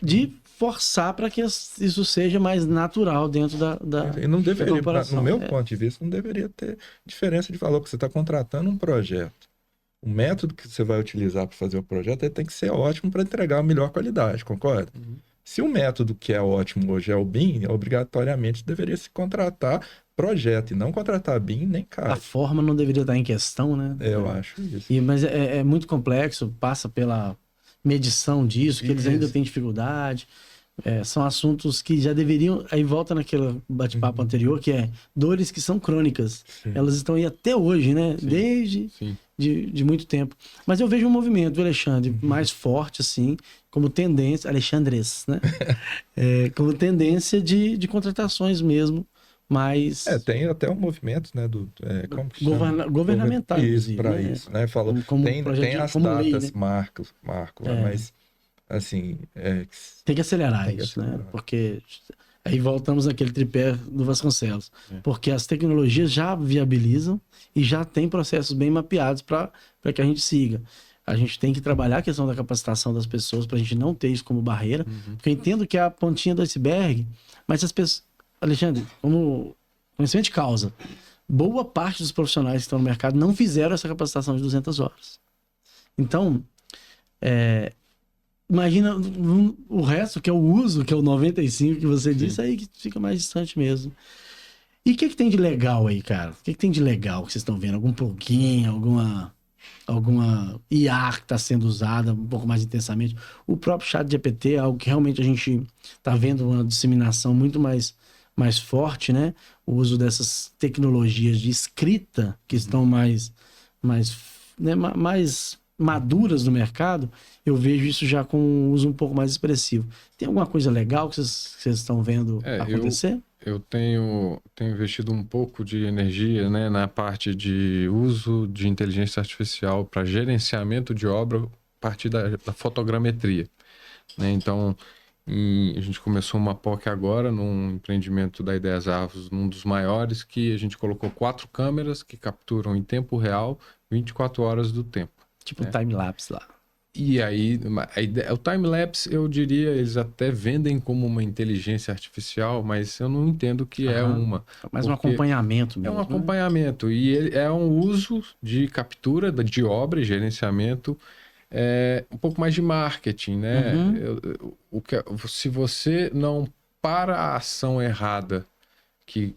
A: de forçar para que isso seja mais natural dentro da
C: E não deveria,
A: corporação.
C: no meu ponto de vista, não deveria ter diferença de valor, porque você está contratando um projeto. O método que você vai utilizar para fazer o projeto ele tem que ser ótimo para entregar a melhor qualidade, concorda? Se o método que é ótimo hoje é o BIM, obrigatoriamente deveria se contratar projeto e não contratar BIM nem
A: A
C: CAD.
A: forma não deveria estar em questão, né?
C: Eu acho isso.
A: Mas é muito complexo, passa pela medição disso, que eles ainda têm dificuldade. São assuntos que já deveriam... Aí volta naquele bate-papo anterior, que é dores que são crônicas.
C: Sim.
A: Elas estão aí até hoje, né?
B: Sim.
A: Desde
B: Sim.
A: de muito tempo. Mas eu vejo um movimento, Alexandre, mais forte, assim, como tendência... Alexandres, né? Como tendência de contratações mesmo, mas...
C: Tem até um movimento, né, como que chama?
A: Governamental,
C: Isso,
A: inclusive,
C: para
A: né?
C: isso, né? Falou,
A: Como
C: tem
A: projeto
C: as
A: como lei,
C: datas,
A: né?
C: marco lá, mas, assim...
A: Tem que acelerar
C: Tem que
A: isso,
C: acelerar.
A: né? Porque aí voltamos naquele tripé do Vasconcelos. Porque as tecnologias já viabilizam e já tem processos bem mapeados para que a gente siga. A gente tem que trabalhar a questão da capacitação das pessoas para a gente não ter isso como barreira. Porque eu entendo que é a pontinha do iceberg, mas as pessoas... Alexandre, como conhecimento de causa, boa parte dos profissionais que estão no mercado não fizeram essa capacitação de 200 horas. Então, imagina o resto, que é o uso, que é o 95 que você disse, aí que fica mais distante mesmo. E o que tem de legal aí, cara? O que tem de legal que vocês estão vendo? Algum plugin, alguma IA que está sendo usada um pouco mais intensamente? O próprio ChatGPT é algo que realmente a gente está vendo uma disseminação muito mais forte, né? O uso dessas tecnologias de escrita que estão mais maduras no mercado, eu vejo isso já com um uso um pouco mais expressivo. Tem alguma coisa legal que vocês estão vendo acontecer?
B: Eu tenho investido um pouco de energia, né, na parte de uso de inteligência artificial para gerenciamento de obra a partir da fotogrametria, né? Então, a gente começou uma POC agora num empreendimento da Ideias Arvos, num dos maiores, que a gente colocou 4 câmeras que capturam em tempo real 24 horas do tempo.
A: Tipo time-lapse lá.
B: E aí, o time-lapse, eu diria, eles até vendem como uma inteligência artificial, mas eu não entendo que é uma.
A: Mas um acompanhamento mesmo.
B: É um acompanhamento. E ele é um uso de captura de obra e gerenciamento, um pouco mais de marketing, né? Se você não para a ação errada, que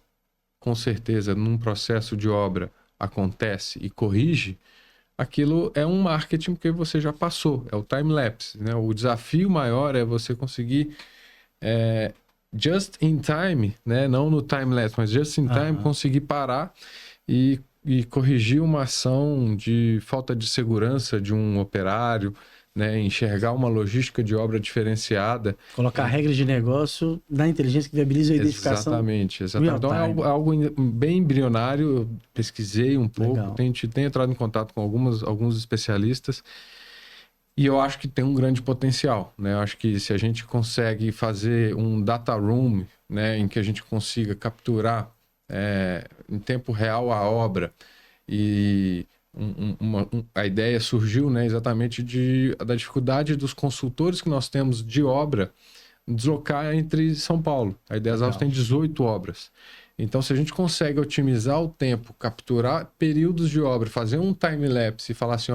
B: com certeza num processo de obra acontece e corrige, aquilo é um marketing porque você já passou, é o time-lapse, né? O desafio maior é você conseguir just in time, né? Não no time-lapse, mas just in time, conseguir parar e corrigir uma ação de falta de segurança de um operário, né? Enxergar uma logística de obra diferenciada.
A: Colocar regras de negócio na inteligência que viabiliza a identificação.
B: Exatamente. Então é algo bem embrionário. Eu pesquisei um pouco, tenho entrado em contato com alguns especialistas e eu acho que tem um grande potencial, né? Eu acho que se a gente consegue fazer um data room, né, em que a gente consiga capturar em tempo real a obra e a ideia surgiu, né, exatamente da dificuldade dos consultores que nós temos de obra deslocar entre São Paulo. A Ideias Arvos tem 18 obras. Então, se a gente consegue otimizar o tempo, capturar períodos de obra, fazer um time-lapse e falar assim,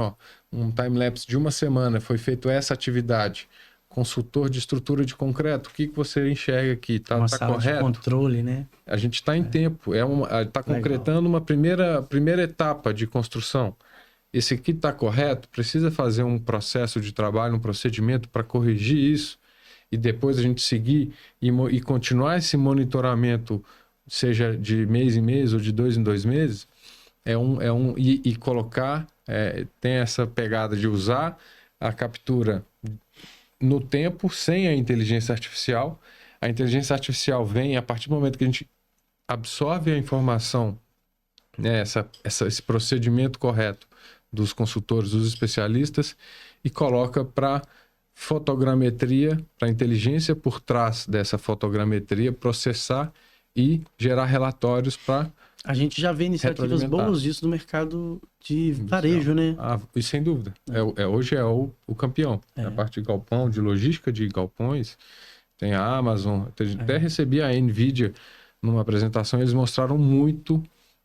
B: um time-lapse de uma semana, foi feito essa atividade, consultor de estrutura de concreto, o que você enxerga aqui? Está correto?
A: De controle, né?
B: A gente está em tempo, está concretando uma primeira etapa de construção. Esse aqui está correto? Precisa fazer um processo de trabalho, um procedimento para corrigir isso e depois a gente seguir e continuar esse monitoramento, seja de mês em mês ou de 2 em 2 meses, e colocar, tem essa pegada de usar a captura no tempo, sem a inteligência artificial. A inteligência artificial vem a partir do momento que a gente absorve a informação, né, esse procedimento correto dos consultores, dos especialistas, e coloca para fotogrametria, para a inteligência por trás dessa fotogrametria processar e gerar relatórios para
A: A gente já vê iniciativas
B: retroalimentar.
A: boas disso no mercado de varejo, né?
B: E sem dúvida. Hoje é o campeão. A parte de galpão, de logística de galpões, tem a Amazon. Até recebi a NVIDIA numa apresentação, eles mostraram muito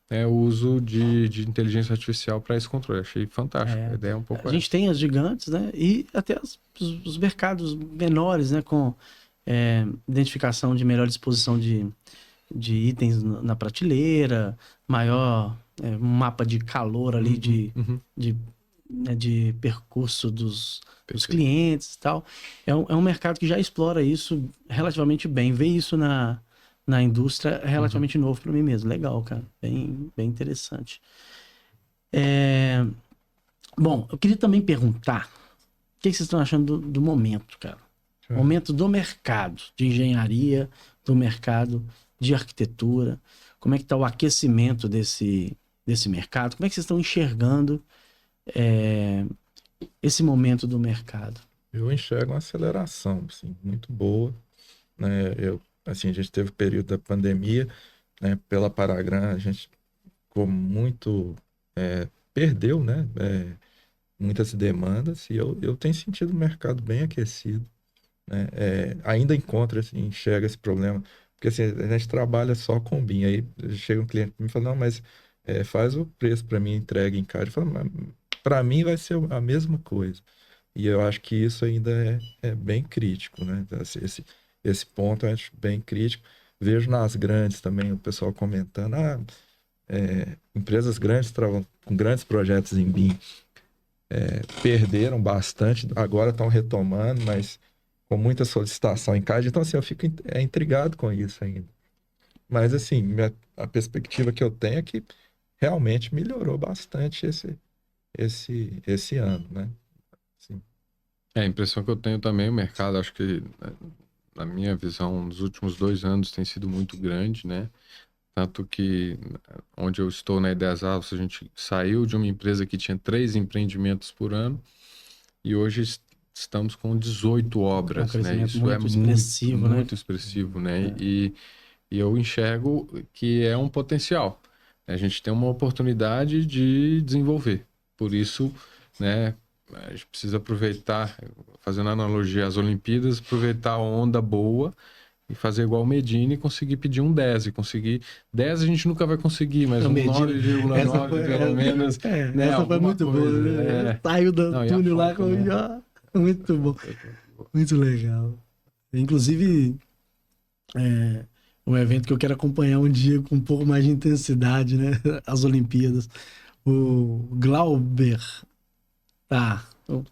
B: o uso de inteligência artificial para esse controle. Achei fantástico. A ideia é um pouco
A: A gente tem as gigantes, né? E até os mercados menores, né? Com identificação de melhor disposição de itens na prateleira, maior mapa de calor ali, de percurso dos clientes e tal. É um mercado que já explora isso relativamente bem. Ver isso na indústria é relativamente novo para mim mesmo. Legal, cara. Bem interessante. Bom, eu queria também perguntar o que vocês estão achando do momento, cara? Momento do mercado de engenharia, do mercado de arquitetura. Como é que está o aquecimento desse mercado? Como é que vocês estão enxergando esse momento do mercado?
C: Eu enxergo uma aceleração, assim, muito boa, né? A gente teve o período da pandemia, né? Pela Paragram, a gente ficou muito... perdeu, né? Muitas demandas e eu tenho sentido o mercado bem aquecido, né? Ainda enxerga esse problema, porque assim, a gente trabalha só com BIM, aí chega um cliente e me fala, não, mas faz o preço para mim, entrega em casa. Eu falo, para mim vai ser a mesma coisa. E eu acho que isso ainda é bem crítico, né? Esse ponto eu acho bem crítico. Vejo nas grandes também o pessoal comentando, empresas grandes com grandes projetos em BIM perderam bastante, agora estão retomando, mas com muita solicitação em CAD. Então, assim, eu fico intrigado com isso ainda. Mas, assim, a perspectiva que eu tenho é que realmente melhorou bastante esse ano, né? Assim.
B: A impressão que eu tenho também, o mercado, acho que, na minha visão, nos últimos 2 anos tem sido muito grande, né? Tanto que, onde eu estou na Ideias Alves, a gente saiu de uma empresa que tinha 3 empreendimentos por ano e hoje estamos com 18 obras, né? Isso
A: muito expressivo, né?
B: Muito expressivo, né? E eu enxergo que é um potencial. A gente tem uma oportunidade de desenvolver. Por isso, né, a gente precisa aproveitar, fazendo analogia às Olimpíadas, aproveitar a onda boa e fazer igual o Medina e conseguir pedir um 10. E conseguir 10 a gente nunca vai conseguir, mas um 9,9 pelo menos. Né,
A: essa foi muito boa, né? Saiu do túnel lá com... Muito bom. Muito legal. Inclusive, um evento que eu quero acompanhar um dia com um pouco mais de intensidade, né? As Olimpíadas. O Glauber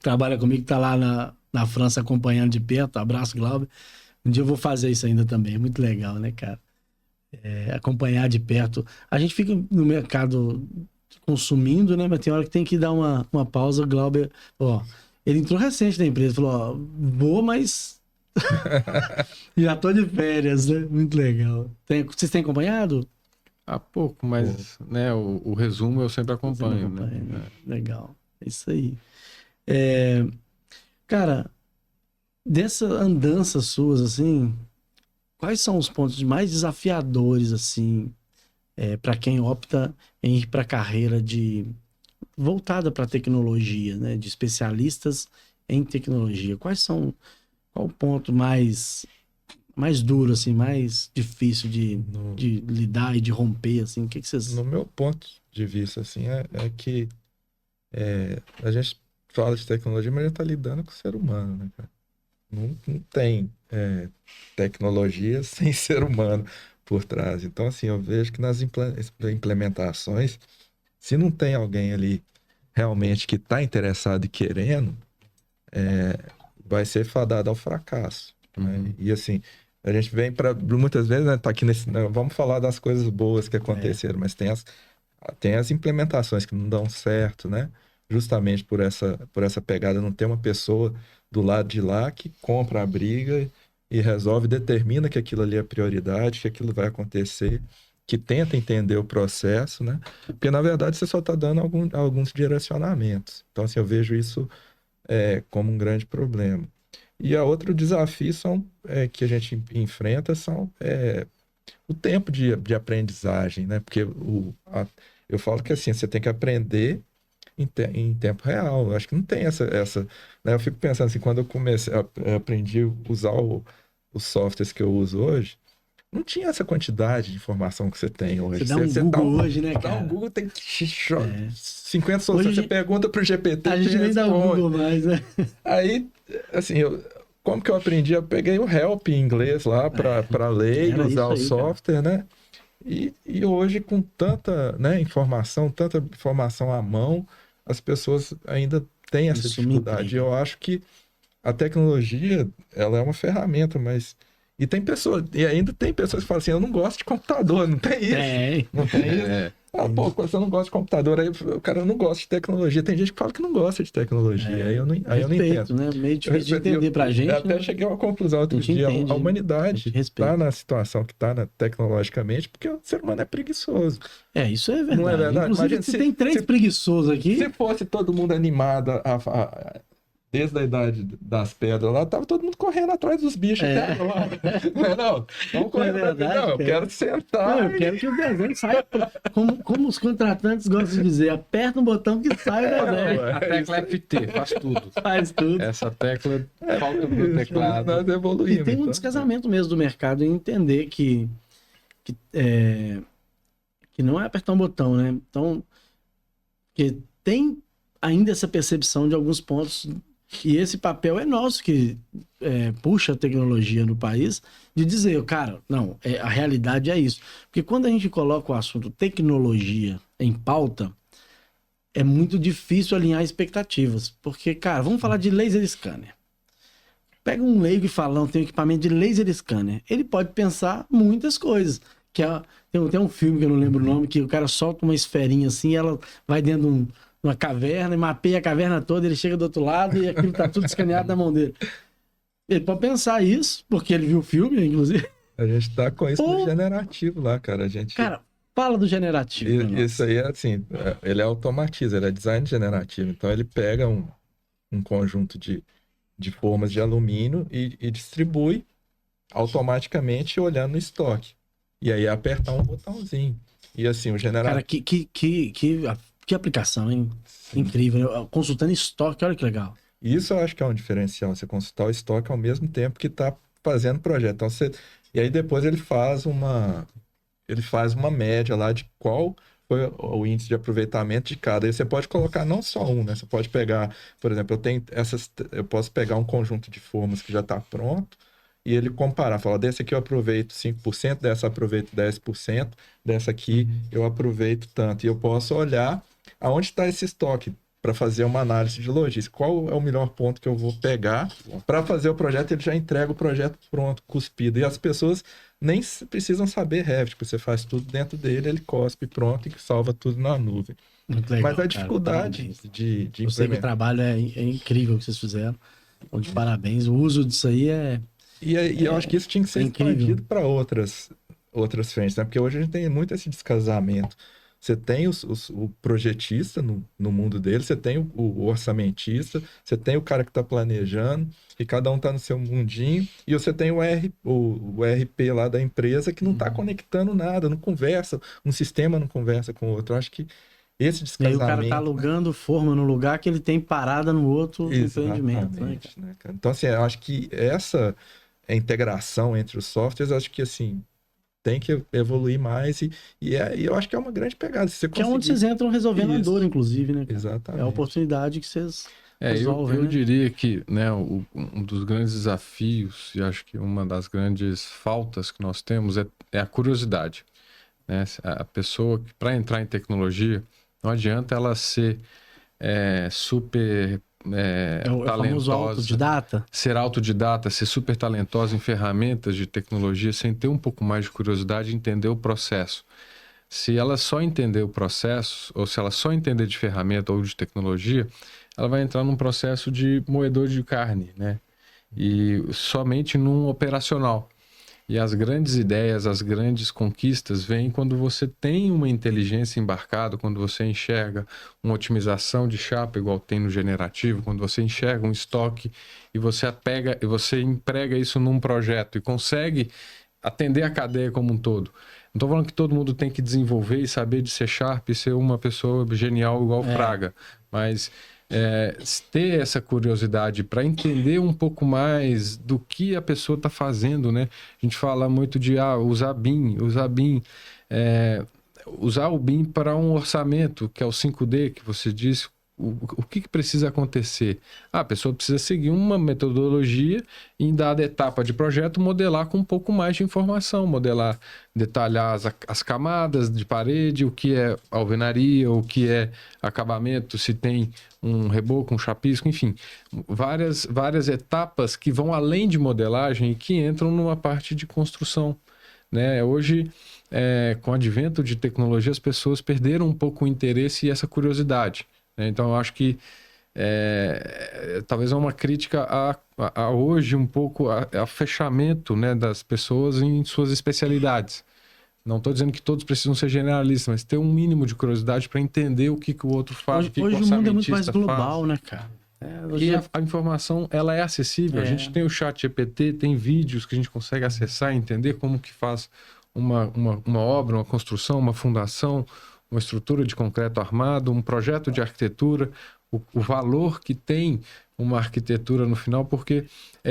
A: trabalha comigo, tá lá na França acompanhando de perto. Abraço, Glauber. Um dia eu vou fazer isso ainda também. É muito legal, né, cara? Acompanhar de perto. A gente fica no mercado consumindo, né? Mas tem hora que tem que dar uma pausa. O Glauber, ele entrou recente na empresa. Falou, vou, mas já tô de férias, né? Muito legal. Vocês têm acompanhado?
B: Há pouco, mas né, o resumo eu sempre acompanho. Né?
A: Legal. É isso aí. Cara, dessa andança suas, assim, quais são os pontos mais desafiadores, assim, para quem opta em ir para a carreira voltada para tecnologia, né? De especialistas em tecnologia? Qual o ponto mais duro, assim, mais difícil de lidar e de romper, assim? O que vocês...
C: No meu ponto de vista, assim, é que a gente fala de tecnologia, mas a gente está lidando com o ser humano, né, cara? Não tem tecnologia sem ser humano por trás. Então, assim, eu vejo que nas implementações, se não tem alguém ali realmente que está interessado e querendo, vai ser fadado ao fracasso. Né? E, assim, a gente vem para muitas vezes, né, tá aqui vamos falar das coisas boas que aconteceram, mas tem as implementações que não dão certo, né? Justamente por essa pegada, não ter uma pessoa do lado de lá que compra a briga e resolve, determina que aquilo ali é prioridade, que aquilo vai acontecer, que tenta entender o processo, né? Porque, na verdade, você só está dando alguns direcionamentos. Então, assim, eu vejo isso como um grande problema. E outro desafio que a gente enfrenta são o tempo de aprendizagem, né? Porque eu falo que assim, você tem que aprender em tempo real. Eu acho que não tem né? Eu fico pensando assim, quando eu aprendi a usar os softwares que eu uso hoje, não tinha essa quantidade de informação que você tem
A: Você
C: hoje.
A: dá um
C: Você
A: Google hoje, né,
C: dá um
A: cara?
C: Google, tem
A: É.
C: 50 soluções. Você
A: Hoje
C: pergunta pro GPT,
A: a
C: ele te
A: gente nem dá o
C: responde.
A: Google mais, né?
C: Aí, assim, como que eu aprendi? Eu peguei o Help em inglês lá para ler e
A: Era
C: usar
A: isso
C: o
A: aí, cara.
C: software, né? E hoje, com tanta, né, tanta informação à mão, as pessoas ainda têm essa
A: Isso me
C: dificuldade.
A: intriga.
C: Eu acho que a tecnologia, ela é uma ferramenta, mas... E ainda tem pessoas que falam assim, eu não gosto de computador, não tem isso.
A: Tem.
C: Não tem isso.
B: É,
C: Ah, pô, você não gosta de computador, aí o cara não gosta de tecnologia. Tem gente que fala que não gosta de tecnologia, aí eu não entendo.
A: Respeito, né? Meio
C: Eu
A: difícil de
C: respeito,
A: entender pra
C: eu
A: gente,
C: até
A: né?
C: cheguei a uma conclusão
A: A
C: outro
A: gente
C: dia. A
A: entende, a gente
C: humanidade está
A: respeita.
C: na situação que está tecnologicamente porque o ser humano é preguiçoso.
A: Isso é
C: Não é
A: verdade.
C: verdade?
A: Inclusive,
C: Imagina
A: se tem três preguiçosos
C: se
A: aqui,
C: fosse todo mundo animado desde a idade das pedras lá, tava todo mundo correndo atrás dos bichos até
A: é,
C: agora. Não é não? Vamos
A: não é
C: correr atrás. Não,
A: verdade,
C: eu
A: cara.
C: quero
A: Não,
C: sentar
A: eu quero que o desenho saia. Como os contratantes gostam de dizer, aperta um botão que sai o desenho.
B: a tecla FT faz tudo.
A: Faz tudo.
B: Essa tecla falta no
C: isso,
B: teclado.
C: nós
A: E
C: evoluímos.
A: tem um
C: Então.
A: descasamento mesmo do mercado em entender que não é apertar um botão, né? Então, que tem ainda essa percepção de alguns pontos, e esse papel é nosso que puxa a tecnologia no país, de dizer, cara, não, a realidade é isso. Porque quando a gente coloca o assunto tecnologia em pauta, é muito difícil alinhar expectativas. Porque, cara, vamos falar de laser scanner. Pega um leigo e fala, não, tem um equipamento de laser scanner. Ele pode pensar muitas coisas. Tem um filme que eu não lembro o nome, que o cara solta uma esferinha assim, e ela vai dentro de uma caverna e mapeia a caverna toda, ele chega do outro lado e aquilo tá tudo escaneado na mão dele. Ele pode pensar isso, porque ele viu o filme, inclusive.
C: A gente tá com isso no
A: Ou,
C: generativo lá, cara. A gente.
A: cara, fala do generativo pra nós.
C: Isso aí é assim, ele automatiza, ele é design generativo. Então ele pega um conjunto de formas de alumínio e distribui automaticamente olhando no estoque. E aí é apertar um botãozinho. E assim, o
A: Cara,
C: generativo.
A: que aplicação, hein? Incrível. Consultando estoque, olha que legal.
C: Isso eu acho que é um diferencial, você consultar o estoque ao mesmo tempo que está fazendo o projeto. Então, e aí depois ele faz uma média lá de qual foi o índice de aproveitamento de cada. Aí você pode colocar não só um, né? Você pode pegar, por exemplo, eu posso pegar um conjunto de formas que já está pronto e ele comparar, falar, desse aqui eu aproveito 5%, dessa eu aproveito 10%, dessa aqui eu aproveito tanto. E eu posso olhar aonde está esse estoque para fazer uma análise de logística. Qual é o melhor ponto que eu vou pegar para fazer o projeto? Ele já entrega o projeto pronto, cuspido. E as pessoas nem precisam saber Revit, porque você faz tudo dentro dele, ele cospe pronto e salva tudo na nuvem.
A: Muito legal.
C: Mas a
A: cara,
C: dificuldade
A: parabéns.
C: de
A: Eu sei que o
C: implementar.
A: trabalho é incrível que vocês fizeram. Então, de parabéns. O uso disso aí
C: E eu acho que isso tinha que ser
A: incrível.
C: expandido para outras frentes, né? Porque hoje a gente tem muito esse descasamento. Você tem o projetista no mundo dele, você tem o orçamentista, você tem o cara que está planejando, e cada um está no seu mundinho, e você tem o RP lá da empresa que não está conectando nada, não conversa, um sistema não conversa com o outro. Eu acho que esse
A: E aí o cara tá
C: descasamento, né?
A: alugando forma no lugar que ele tem parada no outro empreendimento, né, cara?
C: Exatamente, né, cara? Então, assim, eu acho que essa integração entre os softwares, eu acho que, assim, tem que evoluir mais e eu acho que é uma grande pegada. Se você
A: Que é onde
C: conseguir...
A: vocês entram resolvendo a
C: Isso.
A: dor, inclusive, né, cara?
C: Exatamente.
A: É a oportunidade que vocês
B: Eu
A: resolvem, né?
B: diria que, né, um dos grandes desafios, e acho que uma das grandes faltas que nós temos é a curiosidade, né? A pessoa, para entrar em tecnologia, não adianta ela ser super
A: É o famoso
B: talentosa,
A: autodidata.
B: ser autodidata, ser super talentosa em ferramentas de tecnologia, sem ter um pouco mais de curiosidade e entender o processo. Se ela só entender o processo, ou se ela só entender de ferramenta ou de tecnologia, ela vai entrar num processo de moedor de carne, né? E somente num operacional. E as grandes ideias, as grandes conquistas vêm quando você tem uma inteligência embarcada, quando você enxerga uma otimização de chapa, igual tem no generativo, quando você enxerga um estoque e você emprega isso num projeto e consegue atender a cadeia como um todo. Não estou falando que todo mundo tem que desenvolver e saber de C# e ser uma pessoa genial igual Fraga, mas ter essa curiosidade para entender um pouco mais do que a pessoa está fazendo, né? A gente fala muito de usar BIM, usar o BIM para um orçamento, que é o 5D, que você disse. O que precisa acontecer? A pessoa precisa seguir uma metodologia e, em dada etapa de projeto, modelar com um pouco mais de informação, detalhar as camadas de parede, o que é alvenaria, o que é acabamento, se tem um reboco, um chapisco, enfim, várias etapas que vão além de modelagem e que entram numa parte de construção, né? Hoje, com o advento de tecnologia, as pessoas perderam um pouco o interesse e essa curiosidade. Então, eu acho que talvez é uma crítica a hoje um pouco a fechamento, né, das pessoas em suas especialidades. Não estou dizendo que todos precisam ser generalistas, mas ter um mínimo de curiosidade para entender o que o outro faz,
A: Hoje o mundo é muito mais global, né, cara?
B: E a informação, ela é acessível. A gente tem o ChatGPT, tem vídeos que a gente consegue acessar e entender como que faz uma obra, uma construção, uma fundação, uma estrutura de concreto armado, um projeto de arquitetura, o valor que tem uma arquitetura no final, porque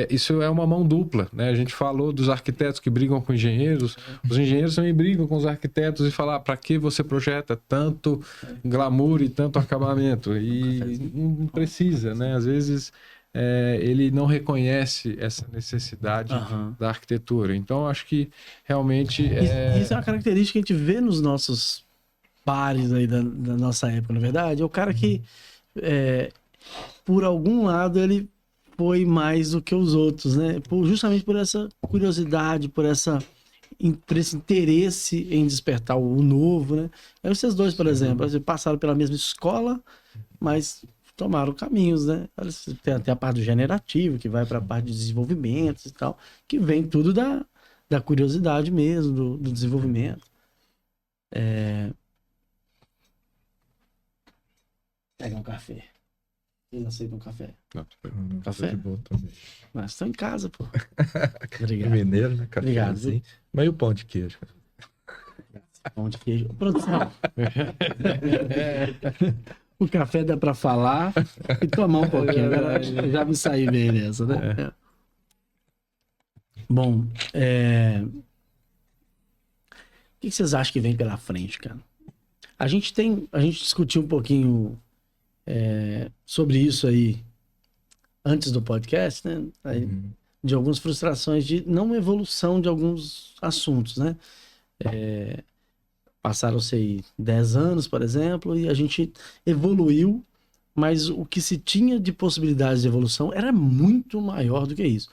B: isso é uma mão dupla, né? A gente falou dos arquitetos que brigam com engenheiros, os engenheiros também brigam com os arquitetos e falam, para que você projeta tanto glamour e tanto acabamento? E não precisa, né? Às vezes ele não reconhece essa necessidade da arquitetura. Então, acho que realmente...
A: Isso é uma característica que a gente vê nos nossos pares aí da nossa época, na verdade. É o cara que, por algum lado, ele foi mais do que os outros, né? Justamente por essa curiosidade, por esse interesse em despertar o novo, né? Aí vocês dois, por exemplo, passaram pela mesma escola, mas tomaram caminhos, né? Tem até a parte do generativo, que vai para a parte de desenvolvimento e tal, que vem tudo da curiosidade mesmo, do desenvolvimento. Pegar um café. Eles aceitam café.
B: Não,
A: café?
C: De boa também.
A: Mas estão em casa, pô. Obrigado.
C: Mineiro, né?
A: Obrigado.
C: Assim. Mas e o pão de queijo?
A: Pão de queijo. Produção. O café dá pra falar e tomar um pouquinho. Agora já me saí bem nessa, né? Bom, o que vocês acham que vem pela frente, cara? A gente discutiu um pouquinho sobre isso aí antes do podcast, né? De algumas frustrações de não evolução de alguns assuntos, né? Passaram-se aí 10 anos, por exemplo, e a gente evoluiu, mas o que se tinha de possibilidades de evolução era muito maior do que isso.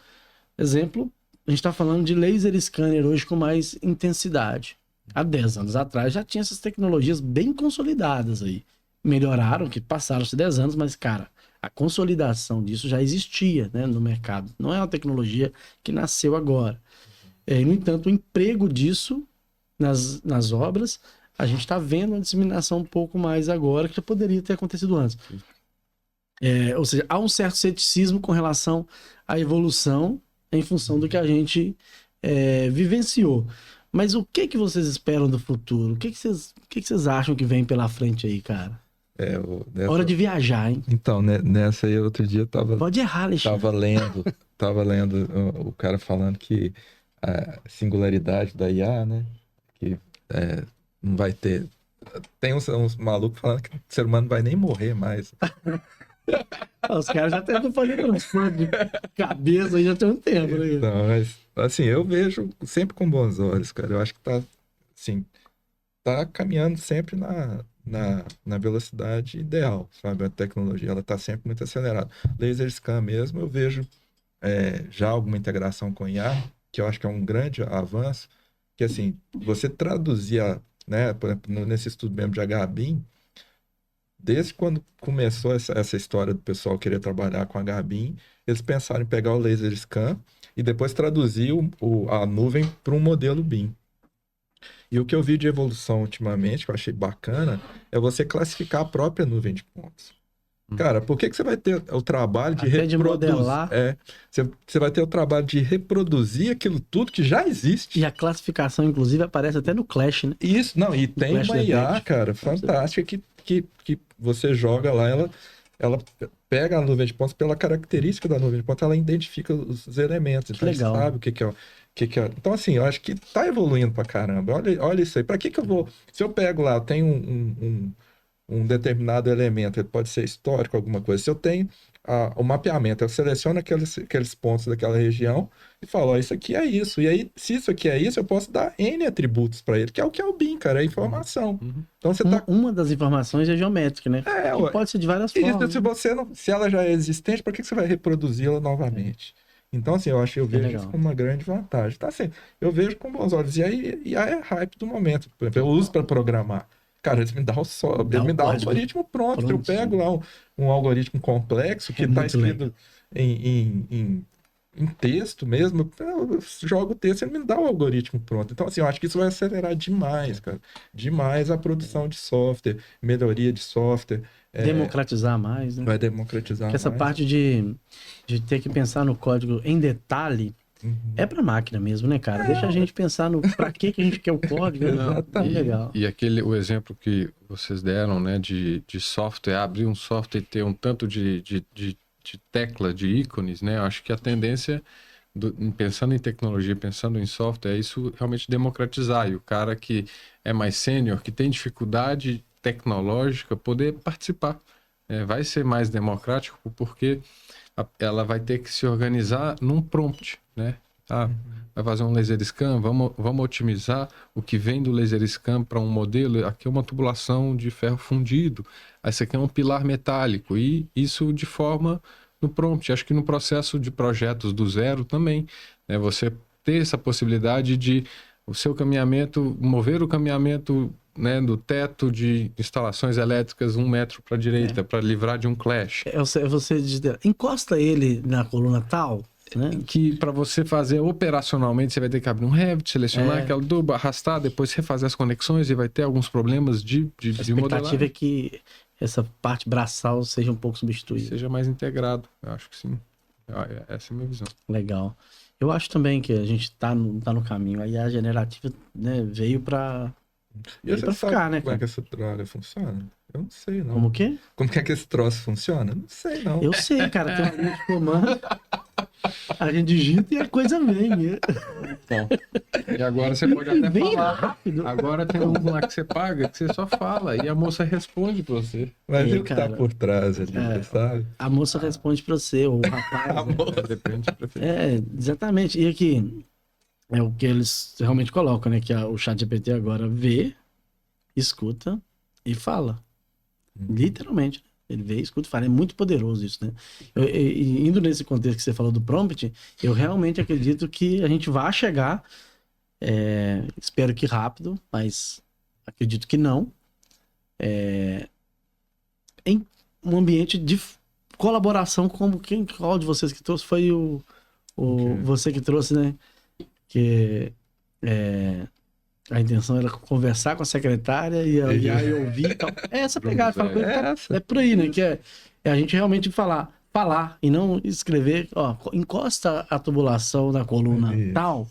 A: Exemplo, a gente está falando de laser scanner hoje com mais intensidade. Há 10 anos atrás já tinha essas tecnologias bem consolidadas aí. Melhoraram, que passaram-se 10 anos, mas, cara, a consolidação disso já existia, né, no mercado. Não é uma tecnologia que nasceu agora. No entanto, o emprego disso nas obras, a gente está vendo uma disseminação um pouco mais agora, que já poderia ter acontecido antes. Ou seja, há um certo ceticismo com relação à evolução em função do que a gente vivenciou. Mas o que vocês esperam do futuro? O que vocês acham que vem pela frente aí, cara? Hora de viajar, hein?
C: Então, nessa aí, outro dia eu tava...
A: Pode errar, Alexandre.
C: Tava lendo o cara falando que a singularidade da IA, né? Que não vai ter... Tem uns malucos falando que o ser humano não vai nem morrer mais.
A: Os caras já estão fazendo transplante de cabeça aí já tem um tempo, né?
C: Não, mas, assim, eu vejo sempre com bons olhos, cara. Eu acho que tá, assim, tá caminhando sempre na velocidade ideal, sabe? A tecnologia, ela tá sempre muito acelerada. Laser scan mesmo, eu vejo já alguma integração com IA, que eu acho que é um grande avanço, que, assim, você traduzir, né, por exemplo, nesse estudo mesmo de HBIM, desde quando começou essa história do pessoal querer trabalhar com HBIM, eles pensaram em pegar o laser scan e depois traduzir a nuvem para um modelo BIM. E o que eu vi de evolução ultimamente, que eu achei bacana, é você classificar a própria nuvem de pontos. Cara, por que você vai ter o trabalho de
A: Até de
C: reproduzir?
A: modelar.
C: Você vai ter o trabalho de reproduzir aquilo tudo que já existe.
A: E a classificação, inclusive, aparece até no Clash, né?
C: Isso, não, e tem
A: Flash
C: uma IA,
A: Detect.
C: cara, fantástica que você joga lá, ela pega a nuvem de pontos pela característica da nuvem de pontos, ela identifica os elementos, então
A: legal.
C: sabe o que é. Então, assim, eu acho que tá evoluindo pra caramba. Olha isso aí. Pra que eu vou. Se eu pego lá, eu tenho um determinado elemento, ele pode ser histórico, alguma coisa. Se eu tenho o mapeamento, eu seleciono aqueles pontos daquela região e falo, ó, isso aqui é isso. E aí, se isso aqui é isso, eu posso dar N atributos para ele, que é o BIM, cara, é informação. Então você tá.
A: Uma das informações é geométrica, né? Que pode ser de várias formas.
C: Se ela já é existente, por que você vai reproduzi-la novamente? Então, assim, eu vejo isso como uma grande vantagem. Então, assim, eu vejo com bons olhos. E aí é hype do momento. Por exemplo, eu uso para programar. Cara, eles me dão o algoritmo pronto. Eu pego lá um algoritmo complexo que está escrito em texto mesmo, eu jogo o texto e ele me dá o algoritmo pronto. Então, assim, eu acho que isso vai acelerar demais, cara. Demais a produção de software, melhoria de software.
A: Democratizar mais, né?
C: Vai democratizar
A: Porque essa parte de ter que pensar no código em detalhe é pra máquina mesmo, né, cara? Deixa a gente pensar no pra que a gente quer o código.
C: Exatamente.
A: Legal.
B: E o exemplo que vocês deram, né, de software, abrir um software e ter um tanto de tecla, de ícones, né? Eu acho que a tendência, pensando em tecnologia, pensando em software, é isso realmente democratizar. E o cara que é mais sênior, que tem dificuldade tecnológica, poder participar. Vai ser mais democrático porque ela vai ter que se organizar num prompt, né? Vai fazer um laser scan, vamos otimizar o que vem do laser scan para um modelo. Aqui é uma tubulação de ferro fundido, esse aqui é um pilar metálico, e isso de forma no prompt. Acho que no processo de projetos do zero também, né? Você ter essa possibilidade de o seu caminhamento, mover o caminhamento, né, do teto de instalações elétricas 1 metro para a direita, para livrar de um clash.
A: Você encosta ele na coluna tal, né?
B: Que para você fazer operacionalmente, você vai ter que abrir um Revit, selecionar aquela duba, arrastar, depois refazer as conexões e vai ter alguns problems de
A: A expectativa é que essa parte braçal seja um pouco substituída.
B: Seja mais integrado, eu acho que sim. Essa é a minha visão.
A: Legal. Eu acho também que a gente tá no caminho. Aí a generativa, né, veio para ficar, né,
C: como é
A: cara?
C: que essa droga funciona? Eu não sei, não.
A: Como o quê?
C: Como que é que esse troço funciona? Não sei, não.
A: Eu sei, cara. Tem uma linha de comando. A gente digita e a coisa vem.
B: Bom, e agora você pode até
A: Bem
B: falar.
A: rápido.
B: Agora tem um lá que você paga, que você só fala e a moça responde pra você.
C: Mas
A: É,
C: e o que tá
A: cara.
C: por trás ali, sabe?
A: A moça responde para você, o rapaz.
C: A
A: né?
C: moça.
B: Depende da preferência.
A: Exatamente. E aqui é o que eles realmente colocam, né? Que o ChatGPT agora vê, escuta e fala. Literalmente. Ele vê, escuta e fala. É muito poderoso isso, né? Indo nesse contexto que você falou do prompt, eu realmente acredito que a gente vai chegar, espero que rápido, mas acredito que não, em um ambiente de colaboração, como qual de vocês que trouxe foi você que trouxe, né? Que a intenção era conversar com a secretária e aí ouvir e tal. É essa pegada, fala com ele, é por aí, né? Que é a gente realmente falar e não escrever, ó, encosta a tubulação na coluna tal.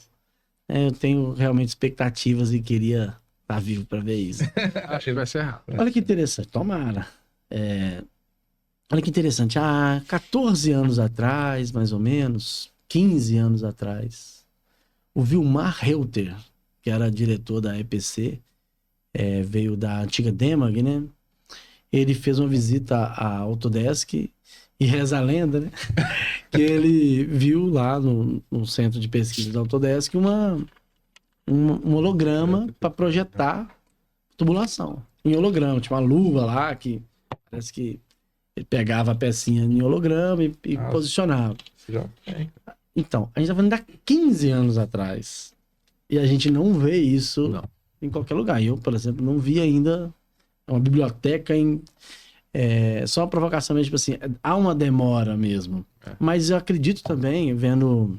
A: Eu tenho realmente expectativas e queria estar vivo para ver isso.
B: Acho que vai ser rápido.
A: Olha que interessante, tomara. Olha que interessante, há 14 anos atrás, mais ou menos, 15 anos atrás, o Vilmar Reuter, que era diretor da EPC, veio da antiga Demag, né? Ele fez uma visita à Autodesk e reza a lenda, né? Que ele viu lá no centro de pesquisa da Autodesk um holograma para projetar tubulação. Em holograma, tinha uma luva lá que parece que ele pegava a pecinha em holograma e posicionava.
C: Já tem.
A: Então, a gente tá falando de 15 anos atrás. E a gente não vê isso em qualquer lugar. Eu, por exemplo, não vi ainda uma biblioteca só uma provocação mesmo, tipo assim, há uma demora mesmo. Mas eu acredito também, vendo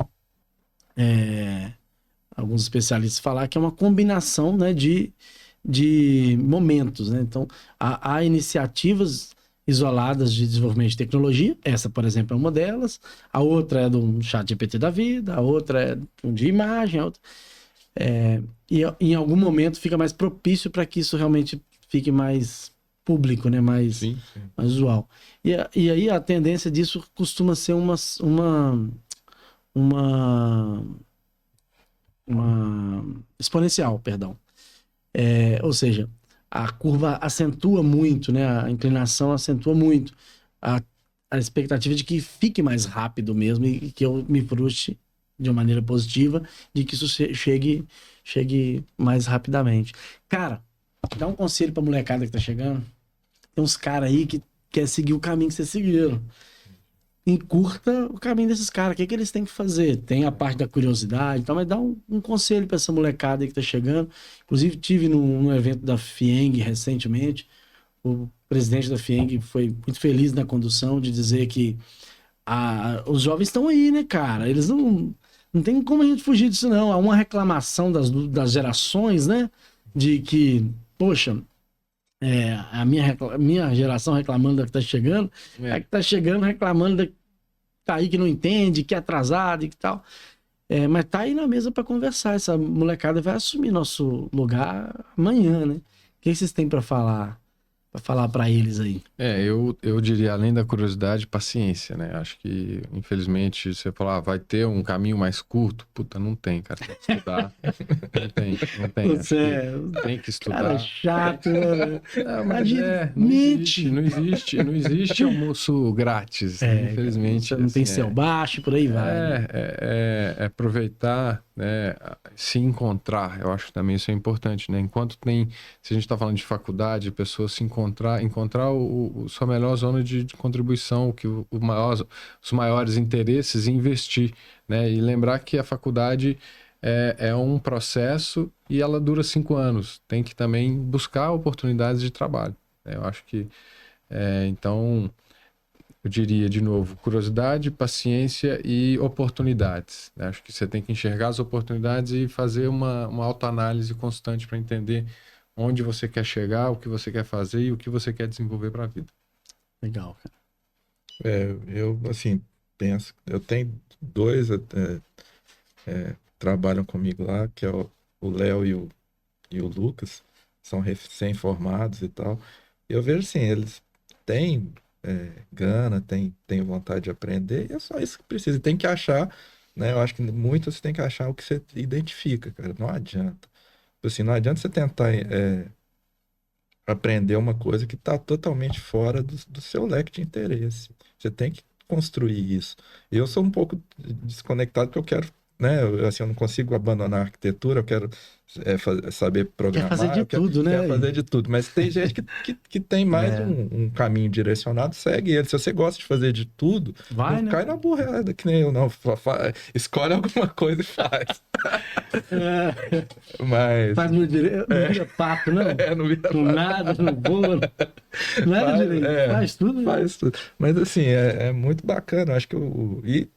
A: alguns especialistas falar que é uma combinação, né, de momentos, né? Então, há iniciativas isoladas de desenvolvimento de tecnologia. Essa, por exemplo, é uma delas. A outra é do ChatGPT da vida, a outra é de imagem, a outra... E em algum momento fica mais propício para que isso realmente fique mais público, né? Mais usual. E aí a tendência disso costuma ser uma exponencial, perdão. Ou seja, a curva acentua muito, né? A inclinação acentua muito. A expectativa de que fique mais rápido mesmo e que eu me frustre de uma maneira positiva, de que isso chegue mais rapidamente. Cara, dá um conselho pra molecada que tá chegando. Tem uns caras aí que quer seguir o caminho que vocês seguiram. Encurta o caminho desses caras. O que eles têm que fazer? Tem a parte da curiosidade, então, mas dá um conselho pra essa molecada aí que tá chegando. Inclusive, tive num evento da FIENG recentemente. O presidente da FIENG foi muito feliz na condução de dizer que os jovens estão aí, né, cara? Eles não tem como a gente fugir disso, não. Há uma reclamação das gerações, né? De que, poxa, a minha geração reclamando da que tá chegando, a que tá chegando reclamando da que tá aí que não entende, que é atrasado e que tal. Mas tá aí na mesa para conversar. Essa molecada vai assumir nosso lugar amanhã, né? O que vocês têm para falar? Para falar para eles aí.
B: Eu diria, além da curiosidade, paciência, né? Acho que, infelizmente, você falar, vai ter um caminho mais curto. Puta, não tem, cara. Tem que estudar. Não tem.
A: Você
B: tem que estudar.
A: Cara chato, né?
B: Mas não existe almoço grátis. Infelizmente.
A: Você não tem céu baixo, por aí vai.
B: Aproveitar, né? Se encontrar. Eu acho que também isso é importante, né? Se a gente está falando de faculdade, pessoas se encontrar sua melhor zona de contribuição, os maiores interesses e investir, né? E lembrar que a faculdade é um processo e ela dura 5 anos. Tem que também buscar oportunidades de trabalho, né? Eu acho que então eu diria de novo, curiosidade, paciência e oportunidades, né? Acho que você tem que enxergar as oportunidades e fazer uma autoanálise constante para entender onde você quer chegar, o que você quer fazer e o que você quer desenvolver para a vida.
A: Legal, cara.
C: Eu, assim, penso... Eu tenho 2 trabalham comigo lá, que é o Léo e o Lucas. São recém-formados e tal. E eu vejo, assim, eles têm gana, têm vontade de aprender, e é só isso que precisa. E tem que achar, né? Eu acho que muito você tem que achar o que você identifica, cara. Não adianta. Assim, não adianta você tentar aprender uma coisa que está totalmente fora do seu leque de interesse. Você tem que construir isso. Eu sou um pouco desconectado porque eu quero, né? Eu não consigo abandonar a arquitetura, eu quero saber programar.
A: Quer fazer de tudo, né?
C: Quer fazer de tudo. Mas tem gente que tem mais um caminho direcionado, segue ele. Se você gosta de fazer de tudo,
A: vai,
C: não cai na burrada, que nem eu, não. Escolhe alguma coisa e faz. Mas...
A: Faz no direito, não vira papo, não?
C: Não vira papo.
A: Com nada, no bolo. Nada direito, faz tudo.
C: Faz tudo. Mas, assim, é muito bacana. Eu acho que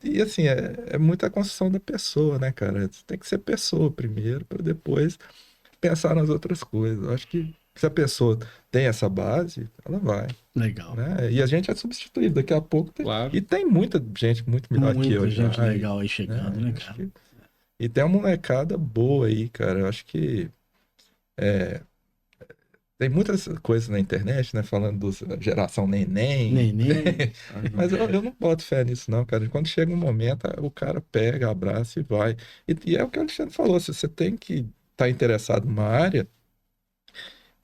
C: E assim, é muita construção da pessoa, né, cara? Você tem que ser pessoa primeiro, para depois pensar nas outras coisas. Eu acho que se a pessoa tem essa base, ela vai.
A: Legal.
C: Né? E a gente é substituído daqui a pouco.
B: Claro.
C: E tem muita gente muito melhor que eu.
A: Muita gente legal aí chegando, né, cara?
C: E tem uma molecada boa aí, cara. Eu acho que tem muitas coisas na internet, né? Falando da geração neném. Mas eu não boto fé nisso, não, cara. Quando chega um momento, o cara pega, abraça e vai. E é o que o Alexandre falou. Se você tem que estar interessado numa área,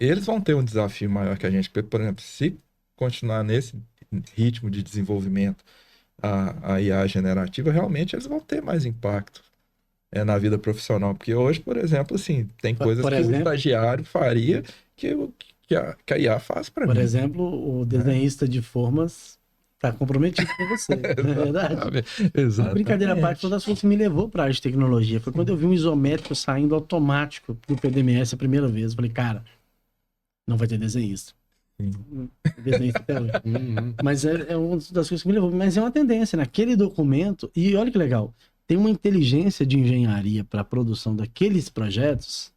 C: eles vão ter um desafio maior que a gente. Porque, por exemplo, se continuar nesse ritmo de desenvolvimento a IA generativa, realmente eles vão ter mais impacto na vida profissional. Porque hoje, por exemplo, assim, tem coisas que o estagiário faria que a IA faz para mim.
A: Por exemplo, o desenhista de formas está comprometido com você. Não é verdade?
C: Exatamente.
A: Brincadeira à parte, uma das coisas que me levou para a área de tecnologia foi quando eu vi um isométrico saindo automático do PDMS a primeira vez. Eu falei, cara, não vai ter desenhista. Desenhista até hoje. Mas é uma das coisas que me levou. Mas é uma tendência naquele documento. E olha que legal, tem uma inteligência de engenharia para a produção daqueles projetos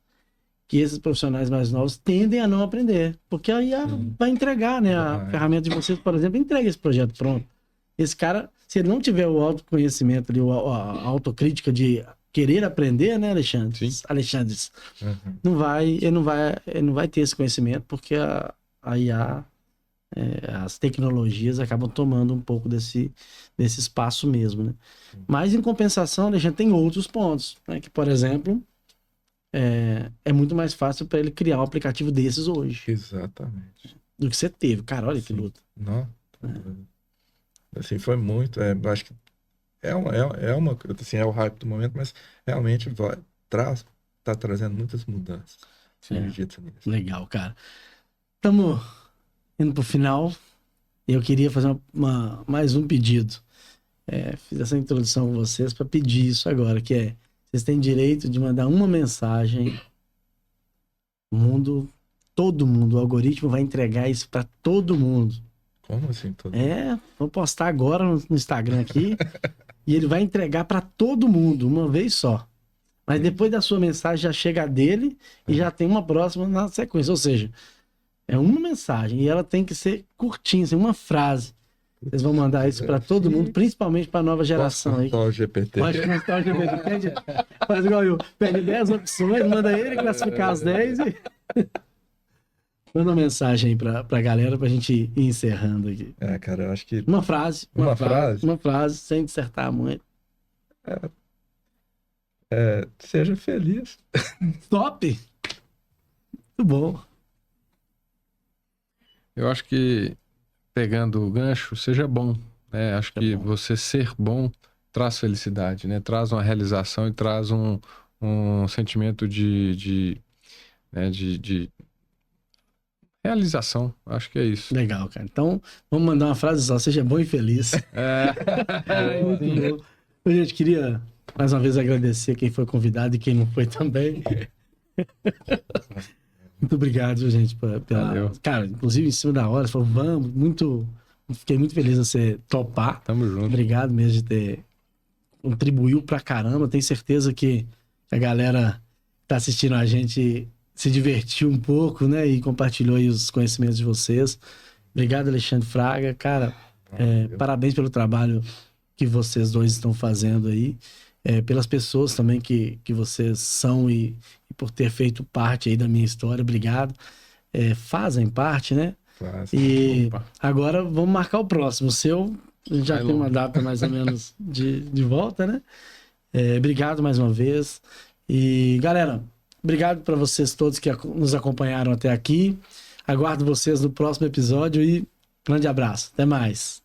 A: que esses profissionais mais novos tendem a não aprender. Porque aí vai entregar, né? A ferramenta de vocês, por exemplo, entrega esse projeto pronto. Esse cara, se ele não tiver o autoconhecimento ali, a autocrítica de querer aprender, né, Alexandre?
B: Sim.
A: Alexandre, ele não vai ter esse conhecimento, porque a IA, as tecnologias acabam tomando um pouco desse espaço mesmo, né? Mas, em compensação, Alexandre, tem outros pontos, né? Que, por exemplo, é muito mais fácil para ele criar um aplicativo desses hoje
C: Exatamente.
A: do que você teve. Cara, olha que luta.
C: Não, assim, foi muito. Eu acho que assim, é o hype do momento, mas realmente tá trazendo muitas mudanças. Acredito nisso.
A: Legal, cara. Estamos indo pro final. Eu queria fazer mais um pedido. Fiz essa introdução com vocês para pedir isso agora, que é: vocês têm direito de mandar uma mensagem. Todo mundo, o algoritmo vai entregar isso para todo mundo.
C: Como assim?
A: Vou postar agora no Instagram aqui e ele vai entregar para todo mundo, uma vez só. Mas depois da sua mensagem já chega a dele e já tem uma próxima na sequência. Ou seja, é uma mensagem e ela tem que ser curtinha, assim, uma frase. Vocês vão mandar isso para todo mundo, principalmente para a nova geração.
C: Posso consultar o GPT?
A: Pode consultar o GPT. Faz igual eu. Pede 10 opções, manda ele classificar as 10 e... Manda uma mensagem aí pra galera pra gente ir encerrando aqui.
C: Cara, eu acho que...
A: Uma frase, sem dissertar muito.
C: Seja feliz.
A: Top! Muito bom.
B: Eu acho que, pegando o gancho, seja bom, né? Acho que você ser bom traz felicidade, né? Traz uma realização e traz um sentimento de realização. Acho que é isso.
A: Legal, cara. Então, vamos mandar uma frase só: seja bom e feliz. Muito bom. Gente, queria mais uma vez agradecer quem foi convidado e quem não foi também. Muito obrigado, gente,
B: Valeu.
A: Cara, inclusive em cima da hora, você falou, vamos, fiquei muito feliz de você topar.
B: Tamo junto.
A: Obrigado mesmo de ter contribuiu pra caramba. Tenho certeza que a galera que tá assistindo a gente se divertiu um pouco, né? E compartilhou aí os conhecimentos de vocês. Obrigado, Alexandre Fraga. Cara, parabéns pelo trabalho que vocês dois estão fazendo aí. Pelas pessoas também que vocês são e por ter feito parte aí da minha história. Obrigado. Fazem parte, né? E agora vamos marcar o próximo. O seu, a gente já tem uma data mais ou menos de volta, né? Obrigado mais uma vez. E, galera, obrigado para vocês todos que nos acompanharam até aqui. Aguardo vocês no próximo episódio e grande abraço. Até mais.